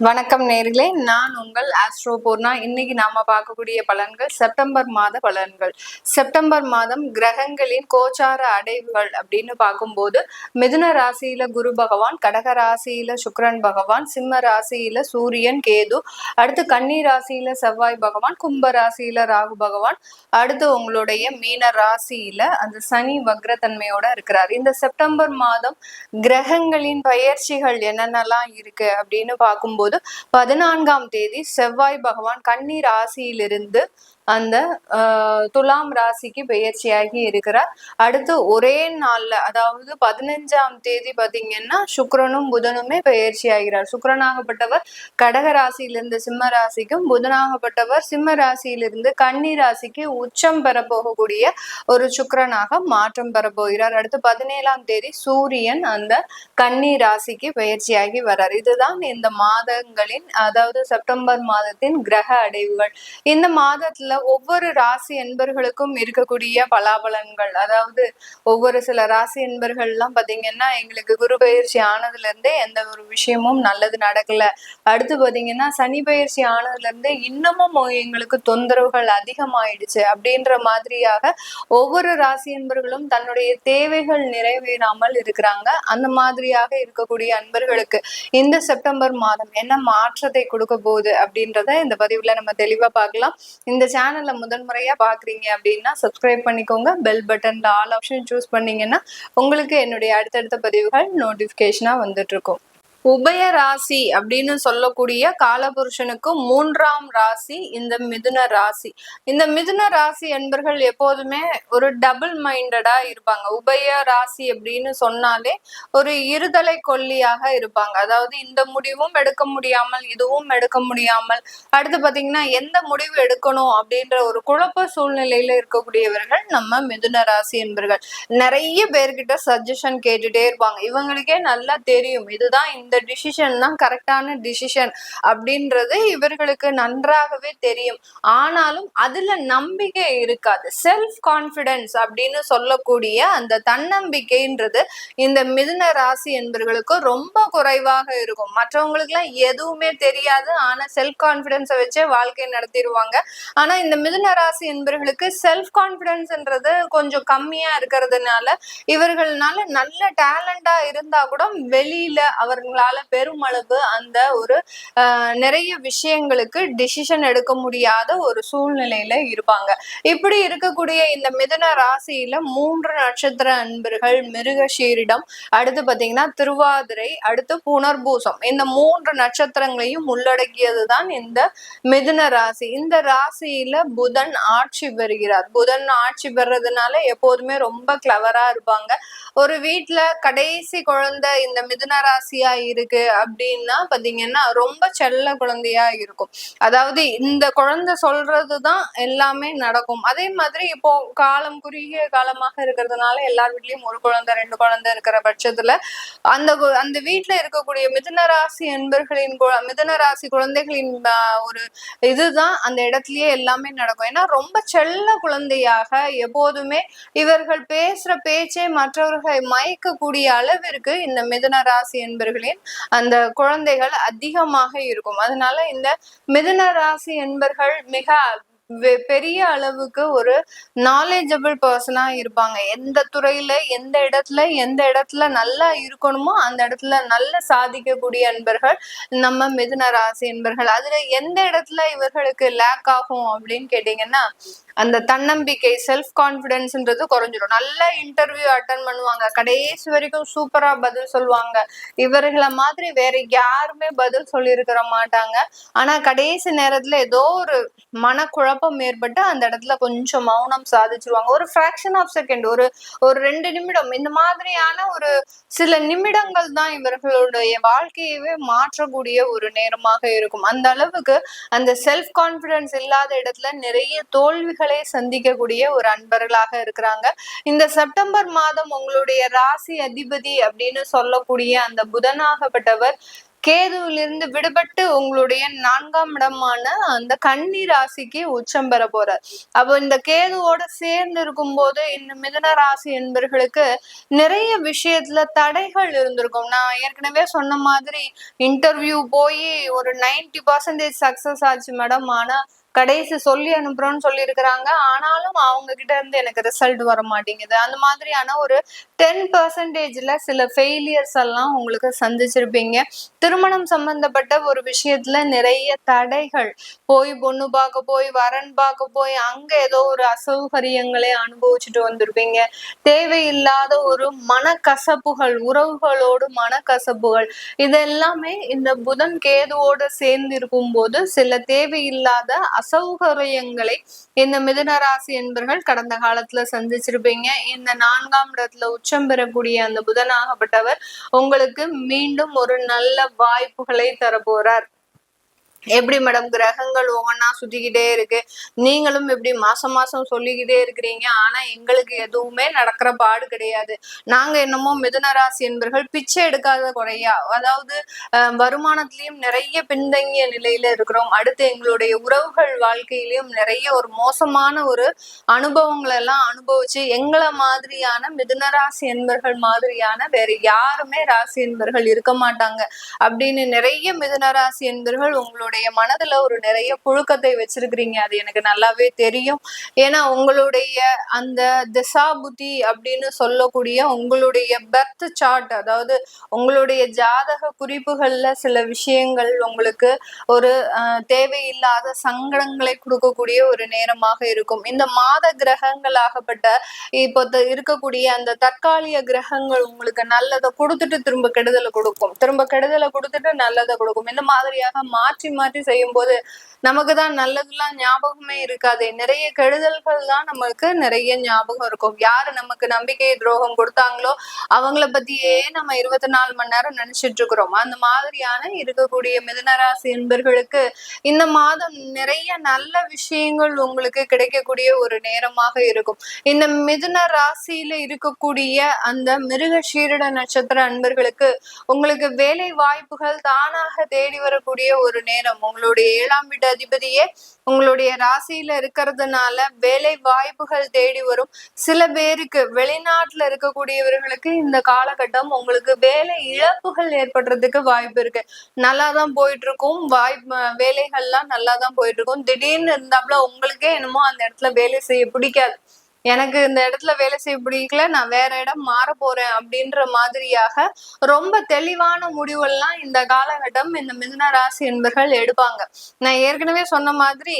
வணக்கம் நேர்களே, நான் உங்கள் ஆஸ்ட்ரோ பூர்ணா. இன்னைக்கு நாம பார்க்கக்கூடிய பலன்கள் செப்டம்பர் மாத பலன்கள். செப்டம்பர் மாதம் கிரகங்களின் கோச்சார அடைவுகள் அப்படின்னு பார்க்கும்போது, மிதுன ராசியில குரு பகவான், கடக ராசியில சுக்கிரன் பகவான், சிம்ம ராசியில சூரியன் கேது, அடுத்து கன்னி ராசியில செவ்வாய் பகவான், கும்ப ராசியில ராகு பகவான், அடுத்து உங்களுடைய மீன ராசியில அந்த சனி வக்ரத்தன்மையோட இருக்கிறார். இந்த செப்டம்பர் மாதம் கிரகங்களின் பயிற்சிகள் என்னென்னலாம் இருக்கு அப்படின்னு பார்க்கும்போது 14ஆம் தேதி செவ்வாய் பகவான் கன்னி ராசியிலிருந்து அந்த துலாம் ராசிக்கு பெயர்ச்சியாகி இருக்கிறார். அடுத்து ஒரே நாள்ல, அதாவது 15ஆம் தேதி பாத்தீங்கன்னா சுக்கிரனும் புதனுமே பெயர்ச்சி ஆகிறார். சுக்கிரனாகப்பட்டவர் கடக ராசியிலிருந்து சிம்ம ராசிக்கும், புதனாகப்பட்டவர் சிம்ம ராசியிலிருந்து கன்னி ராசிக்கு உச்சம் பெற போகக்கூடிய ஒரு சுக்கிரனாக மாற்றம் பெற போகிறார். அடுத்து 17ஆம் தேதி சூரியன் அந்த கன்னி ராசிக்கு பெயர்ச்சியாகி வர்றார். இதுதான் இந்த மாதங்களின், அதாவது செப்டம்பர் மாதத்தின் கிரக அடைவுகள். இந்த மாதத்துல ஒவ்வொரு ராசி என்பர்களுக்கும் இருக்கக்கூடிய பலாபலன்கள், அதாவது ஒவ்வொரு சில ராசி என்பர்கள் எல்லாம் பாத்தீங்கன்னா எங்களுக்கு குரு பயிற்சி ஆனதுல இருந்தே எந்த ஒரு விஷயமும் நல்லது நடக்கல, அடுத்து பாத்தீங்கன்னா சனி பயிற்சி ஆனதுல இருந்தே இன்னமும் எங்களுக்கு தொந்தரவுகள் அதிகமாயிடுச்சு அப்படின்ற மாதிரியாக ஒவ்வொரு ராசி என்பர்களும் தன்னுடைய தேவைகள் நிறைவேறாமல் இருக்கிறாங்க. அந்த மாதிரியாக இருக்கக்கூடிய அன்பர்களுக்கு இந்த செப்டம்பர் மாதம் என்ன மாற்றத்தை கொடுக்க போகுது அப்படின்றத இந்த பதிவுல நம்ம தெளிவா பார்க்கலாம். இந்த சேனல்ல முதன்முறையா பாக்குறீங்க அப்படின்னா சப்ஸ்கிரைப் பண்ணிக்கோங்க. பெல் பட்டன்ல ஆல் ஆப்ஷன் சூஸ் பண்ணீங்கன்னா உங்களுக்கு என்னுடைய அடுத்தடுத்த பதிவுகள் நோட்டிபிகேஷனா வந்துட்டு இருக்கும். உபய ராசி அப்படின்னு சொல்லக்கூடிய காலபுருஷனுக்கு 3ஆம் ராசி இந்த மிதுன ராசி. இந்த மிதுன ராசி என்பர்கள் எப்போதுமே ஒரு டபுள் மைண்டடா இருப்பாங்க. உபய ராசி அப்படின்னு சொன்னாலே ஒரு இருதலை கொல்லியாக இருப்பாங்க. அதாவது இந்த முடிவும் எடுக்க முடியாமல் இதுவும் எடுக்க முடியாமல், அடுத்து பாத்தீங்கன்னா எந்த முடிவு எடுக்கணும் அப்படின்ற ஒரு குழப்ப சூழ்நிலையில இருக்கக்கூடியவர்கள் நம்ம மிதுன ராசி என்பர்கள். நிறைய பேர்கிட்ட சஜஷன் கேட்டுட்டே இருப்பாங்க. இவங்களுக்கே நல்லா தெரியும் இதுதான் இந்த டிசிஷன் தான் கரெக்டான டிசிஷன் அப்படின்றது இவர்களுக்கு நன்றாகவே தெரியும். ஆனாலும் அதுல நம்பிக்கை இருக்காது. செல்ஃப் கான்பிடன்ஸ் அப்படின்னு சொல்லக்கூடிய அந்த தன்னம்பிக்கைன்றது இந்த மிதுன ராசி என்பவர்களுக்கு ரொம்ப குறைவாக இருக்கும். மற்றவங்களுக்கு எல்லாம் எதுவுமே தெரியாது, ஆனா செல்ஃப் கான்பிடன்ஸை வச்சே வாழ்க்கை நடத்திடுவாங்க. ஆனா இந்த மிதுன ராசி என்பவர்களுக்கு செல்ஃப் கான்பிடன்ஸ்ன்றது கொஞ்சம் கம்மியா இருக்கிறதுனால இவர்களால நல்ல டேலண்டா இருந்தா கூட வெளியில அவர்களால பெருமளவு அந்த ஒரு நிறைய விஷயங்களுக்கு டிசிஷன் எடுக்க முடியாத ஒரு சூழ்நிலையில இருப்பாங்க. இப்படி இருக்கக்கூடிய இந்த மிதுன ராசியில 3 நட்சத்திர அன்பர்கள் மிருகஷீரிடம், அடுத்து பாத்தீங்கன்னா திருவாதிரை, அடுத்து புனர்பூசம், இந்த 3 நட்சத்திரங்களையும் உள்ளடக்கியதுதான் இந்த மிதுன ராசி. இந்த ராசியில புதன் ஆட்சி பெறுகிறார். புதன் ஆட்சி பெறதுனால எப்போதுமே ரொம்ப கிளவரா இருப்பாங்க. ஒரு வீட்டுல கடைசி குழந்தை இந்த மிதுன ராசியா இருக்கு அப்படின்னா பாத்தீங்கன்னா ரொம்ப செல்ல குழந்தையா இருக்கும். அதாவது இந்த குழந்தை சொல்றதுதான் எல்லாமே நடக்கும். அதே மாதிரி இப்போ காலம் குறுகிய காலமாக இருக்கிறதுனால எல்லார் வீட்லயும் ஒரு குழந்தை 2 குழந்தை இருக்கிற பட்சத்துல அந்த வீட்டுல இருக்கக்கூடிய மிதுன ராசி என்பர்களின் மிதுன ராசி குழந்தைகளின் ஒரு இதுதான் அந்த இடத்துலயே எல்லாமே நடக்கும். ஏன்னா ரொம்ப செல்ல குழந்தையாக எப்போதுமே இவர்கள் பேசுற பேச்சே மற்றவர்களை மயக்கக்கூடிய அளவிற்கு இந்த மிதுன ராசி என்பர்களின் அந்த குழந்தைகள் அதிகமாக இருக்கும். அதனால இந்த மிதுன ராசி என்பர்கள் மிக பெரிய அளவுக்கு ஒரு நாலேஜபிள் பர்சனா இருப்பாங்க. எந்த துறையில எந்த இடத்துல நல்லா இருக்கணுமோ அந்த இடத்துல நல்லா சாதிக்கக்கூடிய அன்பர்கள் நம்ம மிதுன ராசி என்பர்கள். அதுல எந்த இடத்துல இவர்களுக்கு லேக் ஆகும் அப்படின்னு கேட்டீங்கன்னா அந்த தன்னம்பிக்கை, செல்ஃப் கான்பிடன்ஸ்ன்றது குறைஞ்சிடும். நல்ல இன்டர்வியூ அட்டன் பண்ணுவாங்க, கடைசி வரைக்கும் சூப்பரா பதில் சொல்லுவாங்க. இவர்களை மாதிரி வேற யாருமே பதில் சொல்லியிருக்கிற மாட்டாங்க. ஆனா கடைசி நேரத்துல ஏதோ ஒரு மனக்குழப்பம் ஏற்பட்டு அந்த இடத்துல கொஞ்சம் மௌனம் சாதிச்சிருவாங்க. ஒரு ஃபிராக்ஷன் ஆஃப் செகண்ட், ஒரு 2 நிமிடம், இந்த மாதிரியான ஒரு சில நிமிடங்கள் தான் இவர்களுடைய வாழ்க்கையவே மாற்றக்கூடிய ஒரு நேரமாக இருக்கும். அந்த அளவுக்கு அந்த செல்ஃப் கான்பிடன்ஸ் இல்லாத இடத்துல நிறைய தோல்விகளை சந்திக்கக்கூடிய ஒரு அன்பர்களாக இருக்கிறாங்க. இந்த செப்டம்பர் மாதம் உங்களுடைய ராசி அதிபதி அப்படின்னு சொல்லக்கூடிய அந்த புதனாகப்பட்டவர் கேதுவிலிருந்து விடுபட்டு உங்களுடைய 4ஆம் இடமான அந்த கன்னி ராசிக்கு உச்சம் பெற போறார். அப்போ இந்த கேதுவோட சேர்ந்து இருக்கும் போது இந்த மிதுன ராசி என்பர்களுக்கு நிறைய விஷயத்துல தடைகள் இருந்திருக்கும். நான் ஏற்கனவே சொன்ன மாதிரி இன்டர்வியூ போய் ஒரு 90% சக்சஸ் ஆச்சு மேடம். ஆனா கடைசி சொல்லி அனுப்புறோம்னு சொல்லி இருக்கிறாங்க. ஆனாலும் அவங்க கிட்ட இருந்து எனக்கு ரிசல்ட் வர மாட்டேங்குது. அந்த மாதிரியான ஒரு 10%ல சில ஃபெயிலியர்ஸ் எல்லாம் உங்களுக்கு சந்திச்சிருப்பீங்க. திருமணம் சம்பந்தப்பட்ட ஒரு விஷயத்துல நிறைய தடைகள், போய் பொண்ணு பார்க்க போய் வரன் பார்க்க போய் அங்க ஏதோ ஒரு அசௌகரியங்களை அனுபவிச்சுட்டு வந்திருப்பீங்க. தேவையில்லாத ஒரு மனக்கசப்புகள், உறவுகளோடு மனக்கசப்புகள், இதெல்லாமே இந்த புதன் கேதுவோடு சேர்ந்து இருக்கும் போது சில தேவையில்லாத அசௌகரியங்களை இந்த மிதுன ராசி என்பர்கள் கடந்த காலத்துல சந்திச்சிருப்பீங்க. இந்த 4ஆம் இடத்துல உச்சம் பெறக்கூடிய அந்த புதனாகப்பட்டவர் உங்களுக்கு மீண்டும் ஒரு நல்ல வாய்ப்புகளை தர போறார். எப்படி மேடம் கிரகங்கள் ஒவ்வொன்னா சுத்திக்கிட்டே இருக்கு, நீங்களும் எப்படி மாசம் மாசம் சொல்லிக்கிட்டே இருக்கிறீங்க, ஆனா எங்களுக்கு எதுவுமே நடக்கிற பாடு கிடையாது. நாங்க என்னமோ மிதுன ராசி என்பர்கள் பிச்சை எடுக்காத குறையா, அதாவது வருமானத்திலயும் நிறைய பின்தங்கிய நிலையில இருக்கிறோம். அடுத்து எங்களுடைய உறவுகள் வாழ்க்கையிலயும் நிறைய ஒரு மோசமான ஒரு அனுபவங்கள் எல்லாம் அனுபவிச்சு எங்களை மாதிரியான மிதுன ராசி என்பர்கள் மாதிரியான வேற யாருமே ராசி என்பர்கள் இருக்க மாட்டாங்க அப்படின்னு நிறைய மிதுன ராசி என்பர்கள் உங்களுடைய மனதுல ஒரு நிறைய புழுக்கத்தை வச்சிருக்கிறீங்க. அது எனக்கு நல்லாவே தெரியும். ஏன்னா உங்களுடைய அந்த திசா புத்தி அப்படின்னு சொல்லக்கூடிய உங்களுடைய பர்த் சார்ட், அதாவது உங்களுடைய ஜாதக குறிப்புகள்ல சில விஷயங்கள் உங்களுக்கு ஒரு தேவையில்லாத சங்கடங்களை கொடுக்கக்கூடிய ஒரு நேரமாக இருக்கும். இந்த மாத கிரகங்களாகப்பட்ட இப்போ இருக்கக்கூடிய அந்த தற்காலிக கிரகங்கள் உங்களுக்கு நல்லதை கொடுத்துட்டு திரும்ப கெடுதலை கொடுக்கும், திரும்ப கெடுதலை கொடுத்துட்டு நல்லதை கொடுக்கும். இந்த மாதிரியாக மாற்றி மாற்றி செய்யும் போது நமக்கு தான் நல்லதுலாம் ஞாபகமே இருக்காது. நிறைய கெடுதல்கள் தான் நமக்கு நிறைய ஞாபகம் இருக்கும். யாரு நமக்கு நம்பிக்கை துரோகம் கொடுத்தாங்களோ அவங்கள பத்தியே நம்ம 24 மணி நேரம் நினைச்சிட்டு இருக்கிறோம். அந்த மாதிரியான இருக்கக்கூடிய மிதுனராசி என்பர்களுக்கு இந்த மாதம் நிறைய நல்ல விஷயங்கள் உங்களுக்கு கிடைக்கக்கூடிய ஒரு நேரமாக இருக்கும். இந்த மிதுன ராசியில இருக்கக்கூடிய அந்த மிருகஷீரிட நட்சத்திர அன்பர்களுக்கு உங்களுக்கு வேலை வாய்ப்புகள் தானாக தேடி வரக்கூடிய ஒரு நேரம். உங்களுடைய 7ஆம் வீட்டு அதிபதியே உங்களுடைய ராசியில இருக்கிறதுனால வேலை வாய்ப்புகள் தேடி வரும். சில பேருக்கு வெளிநாட்டுல இருக்கக்கூடியவர்களுக்கு இந்த காலகட்டம் உங்களுக்கு வேலை இழப்புகள் ஏற்படுறதுக்கு வாய்ப்பு இருக்கு. நல்லாதான் போயிட்டு இருக்கும், வேலைகள்லாம் நல்லாதான் போயிட்டு இருக்கும். திடீர்னு இருந்தாப்புல உங்களுக்கே என்னமோ அந்த இடத்துல வேலை செய்ய பிடிக்காது, எனக்கு இந்த இடத்துல வேலை செய்ய பிடிக்கல, நான் வேற இடம் மாற போறேன் அப்படின்ற மாதிரியாக ரொம்ப தெளிவான முடிவெல்லாம் இந்த காலகட்டம் இந்த மிதுன ராசி என்பர்கள் எடுப்பாங்க. நான் ஏற்கனவே சொன்ன மாதிரி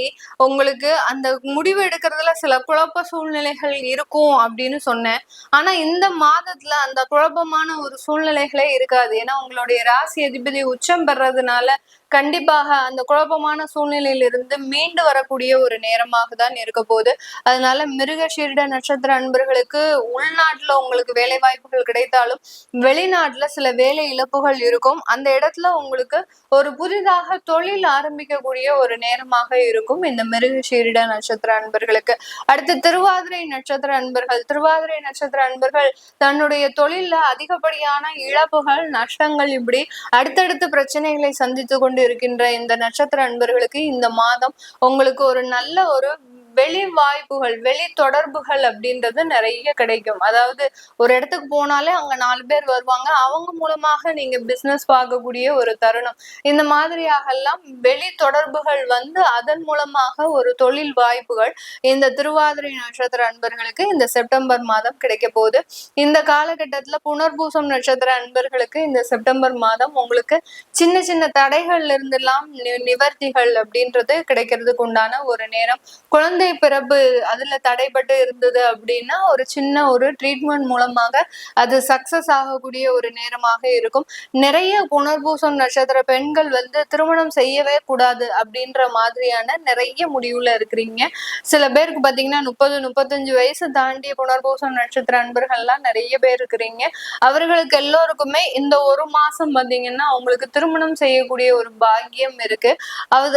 உங்களுக்கு அந்த முடிவு எடுக்கிறதுல சில குழப்ப சூழ்நிலைகள் இருக்கும் அப்படின்னு சொன்னேன். ஆனா இந்த மாதத்துல அந்த குழப்பமான ஒரு சூழ்நிலைகளே இருக்காது. ஏன்னா உங்களுடைய ராசி அதிபதி உச்சம் பெறதுனால கண்டிப்பாக அந்த குழப்பமான சூழ்நிலையிலிருந்து மீண்டு வரக்கூடிய ஒரு நேரமாக தான் இருக்க போகுது. அதனால மிருகஷீரிட நட்சத்திர அன்பர்களுக்கு உள்நாட்டுல உங்களுக்கு வேலை வாய்ப்புகள் கிடைத்தாலும் வெளிநாட்டுல சில வேலை இழப்புகள் இருக்கும். அந்த இடத்துல உங்களுக்கு ஒரு புதிதாக தொழில் ஆரம்பிக்கக்கூடிய ஒரு நேரமாக இருக்கும் இந்த மிருகஷீரிட நட்சத்திர அன்பர்களுக்கு. அடுத்து திருவாதிரை நட்சத்திர அன்பர்கள். திருவாதிரை நட்சத்திர அன்பர்கள் தன்னுடைய தொழில்ல அதிகப்படியான இழப்புகள், நஷ்டங்கள், இப்படி அடுத்தடுத்து பிரச்சனைகளை சந்தித்து கொண்டு இருக்கின்ற இந்த நட்சத்திர அன்பர்களுக்கு இந்த மாதம் உங்களுக்கு ஒரு நல்ல ஒரு வெளி வாய்ப்புகள், வெளி தொடர்புகள் அப்படின்றது நிறைய கிடைக்கும். அதாவது ஒரு இடத்துக்கு போனாலே அங்க 4 பேர் வருவாங்க, அவங்க மூலமாக நீங்க பிசினஸ் பார்க்கக்கூடிய ஒரு தருணம். இந்த மாதிரியாக எல்லாம் வெளி தொடர்புகள் வந்து அதன் மூலமாக ஒரு தொழில் வாய்ப்புகள் இந்த திருவாதிரை நட்சத்திர அன்பர்களுக்கு இந்த செப்டம்பர் மாதம் கிடைக்க போகுது. இந்த காலகட்டத்துல புனர்பூசம் நட்சத்திர அன்பர்களுக்கு இந்த செப்டம்பர் மாதம் உங்களுக்கு சின்ன சின்ன தடைகள்ல இருந்தெல்லாம் நிவர்த்திகள் அப்படின்றது கிடைக்கிறதுக்கு உண்டான ஒரு நேரம். குழந்தை பிறப்பு அதுல தடைபட்டு இருந்தது அப்படின்னா ஒரு சின்ன ஒரு ட்ரீட்மெண்ட் மூலமாக அது சக்சஸ் ஆகக்கூடிய ஒரு நேரமாக இருக்கும். நிறைய புனர்பூசம் நட்சத்திர பெண்கள் வந்து திருமணம் செய்யவே கூடாது அப்படின்ற மாதிரியான நிறைய முடிவுல இருக்கிறீங்க. சில பேருக்கு பாத்தீங்கன்னா 30-35 வயசு தாண்டிய புனர்பூசம் நட்சத்திர அன்பர்கள்லாம் நிறைய பேர் இருக்கிறீங்க. அவர்களுக்கு எல்லோருக்குமே இந்த ஒரு மாசம் பாத்தீங்கன்னா அவங்களுக்கு திருமணம் செய்யக்கூடிய ஒரு பாக்கியம் இருக்கு.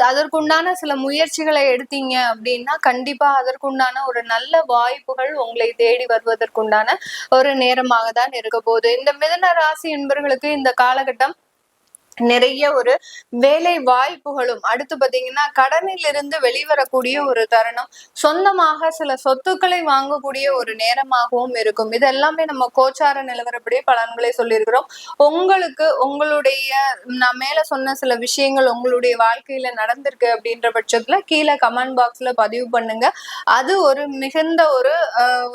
அதற்குண்டான சில முயற்சிகளை எடுத்தீங்க அப்படின்னா கண்டிப்பா அதற்குண்டான ஒரு நல்ல வாய்ப்புகள் உங்களை தேடி வருவதற்குண்டான ஒரு நேரமாக தான் இருக்க போகுது. இந்த மிதுன ராசி என்பவர்களுக்கு இந்த காலகட்டம் நிறைய ஒரு வேலை வாய்ப்புகளும், அடுத்து பாத்தீங்கன்னா கடனில் இருந்து வெளிவரக்கூடிய ஒரு தருணம், சொந்தமாக சில சொத்துக்களை வாங்கக்கூடிய ஒரு நேரமாகவும் இருக்கும். இது எல்லாமே நம்ம கோச்சார நிலவரப்படியே பலன்களை சொல்லியிருக்கிறோம். உங்களுக்கு உங்களுடைய நான் மேல சொன்ன சில விஷயங்கள் உங்களுடைய வாழ்க்கையில நடந்திருக்கு அப்படின்ற பட்சத்துல கீழே கமெண்ட் பாக்ஸ்ல பதிவு பண்ணுங்க. அது ஒரு மிகுந்த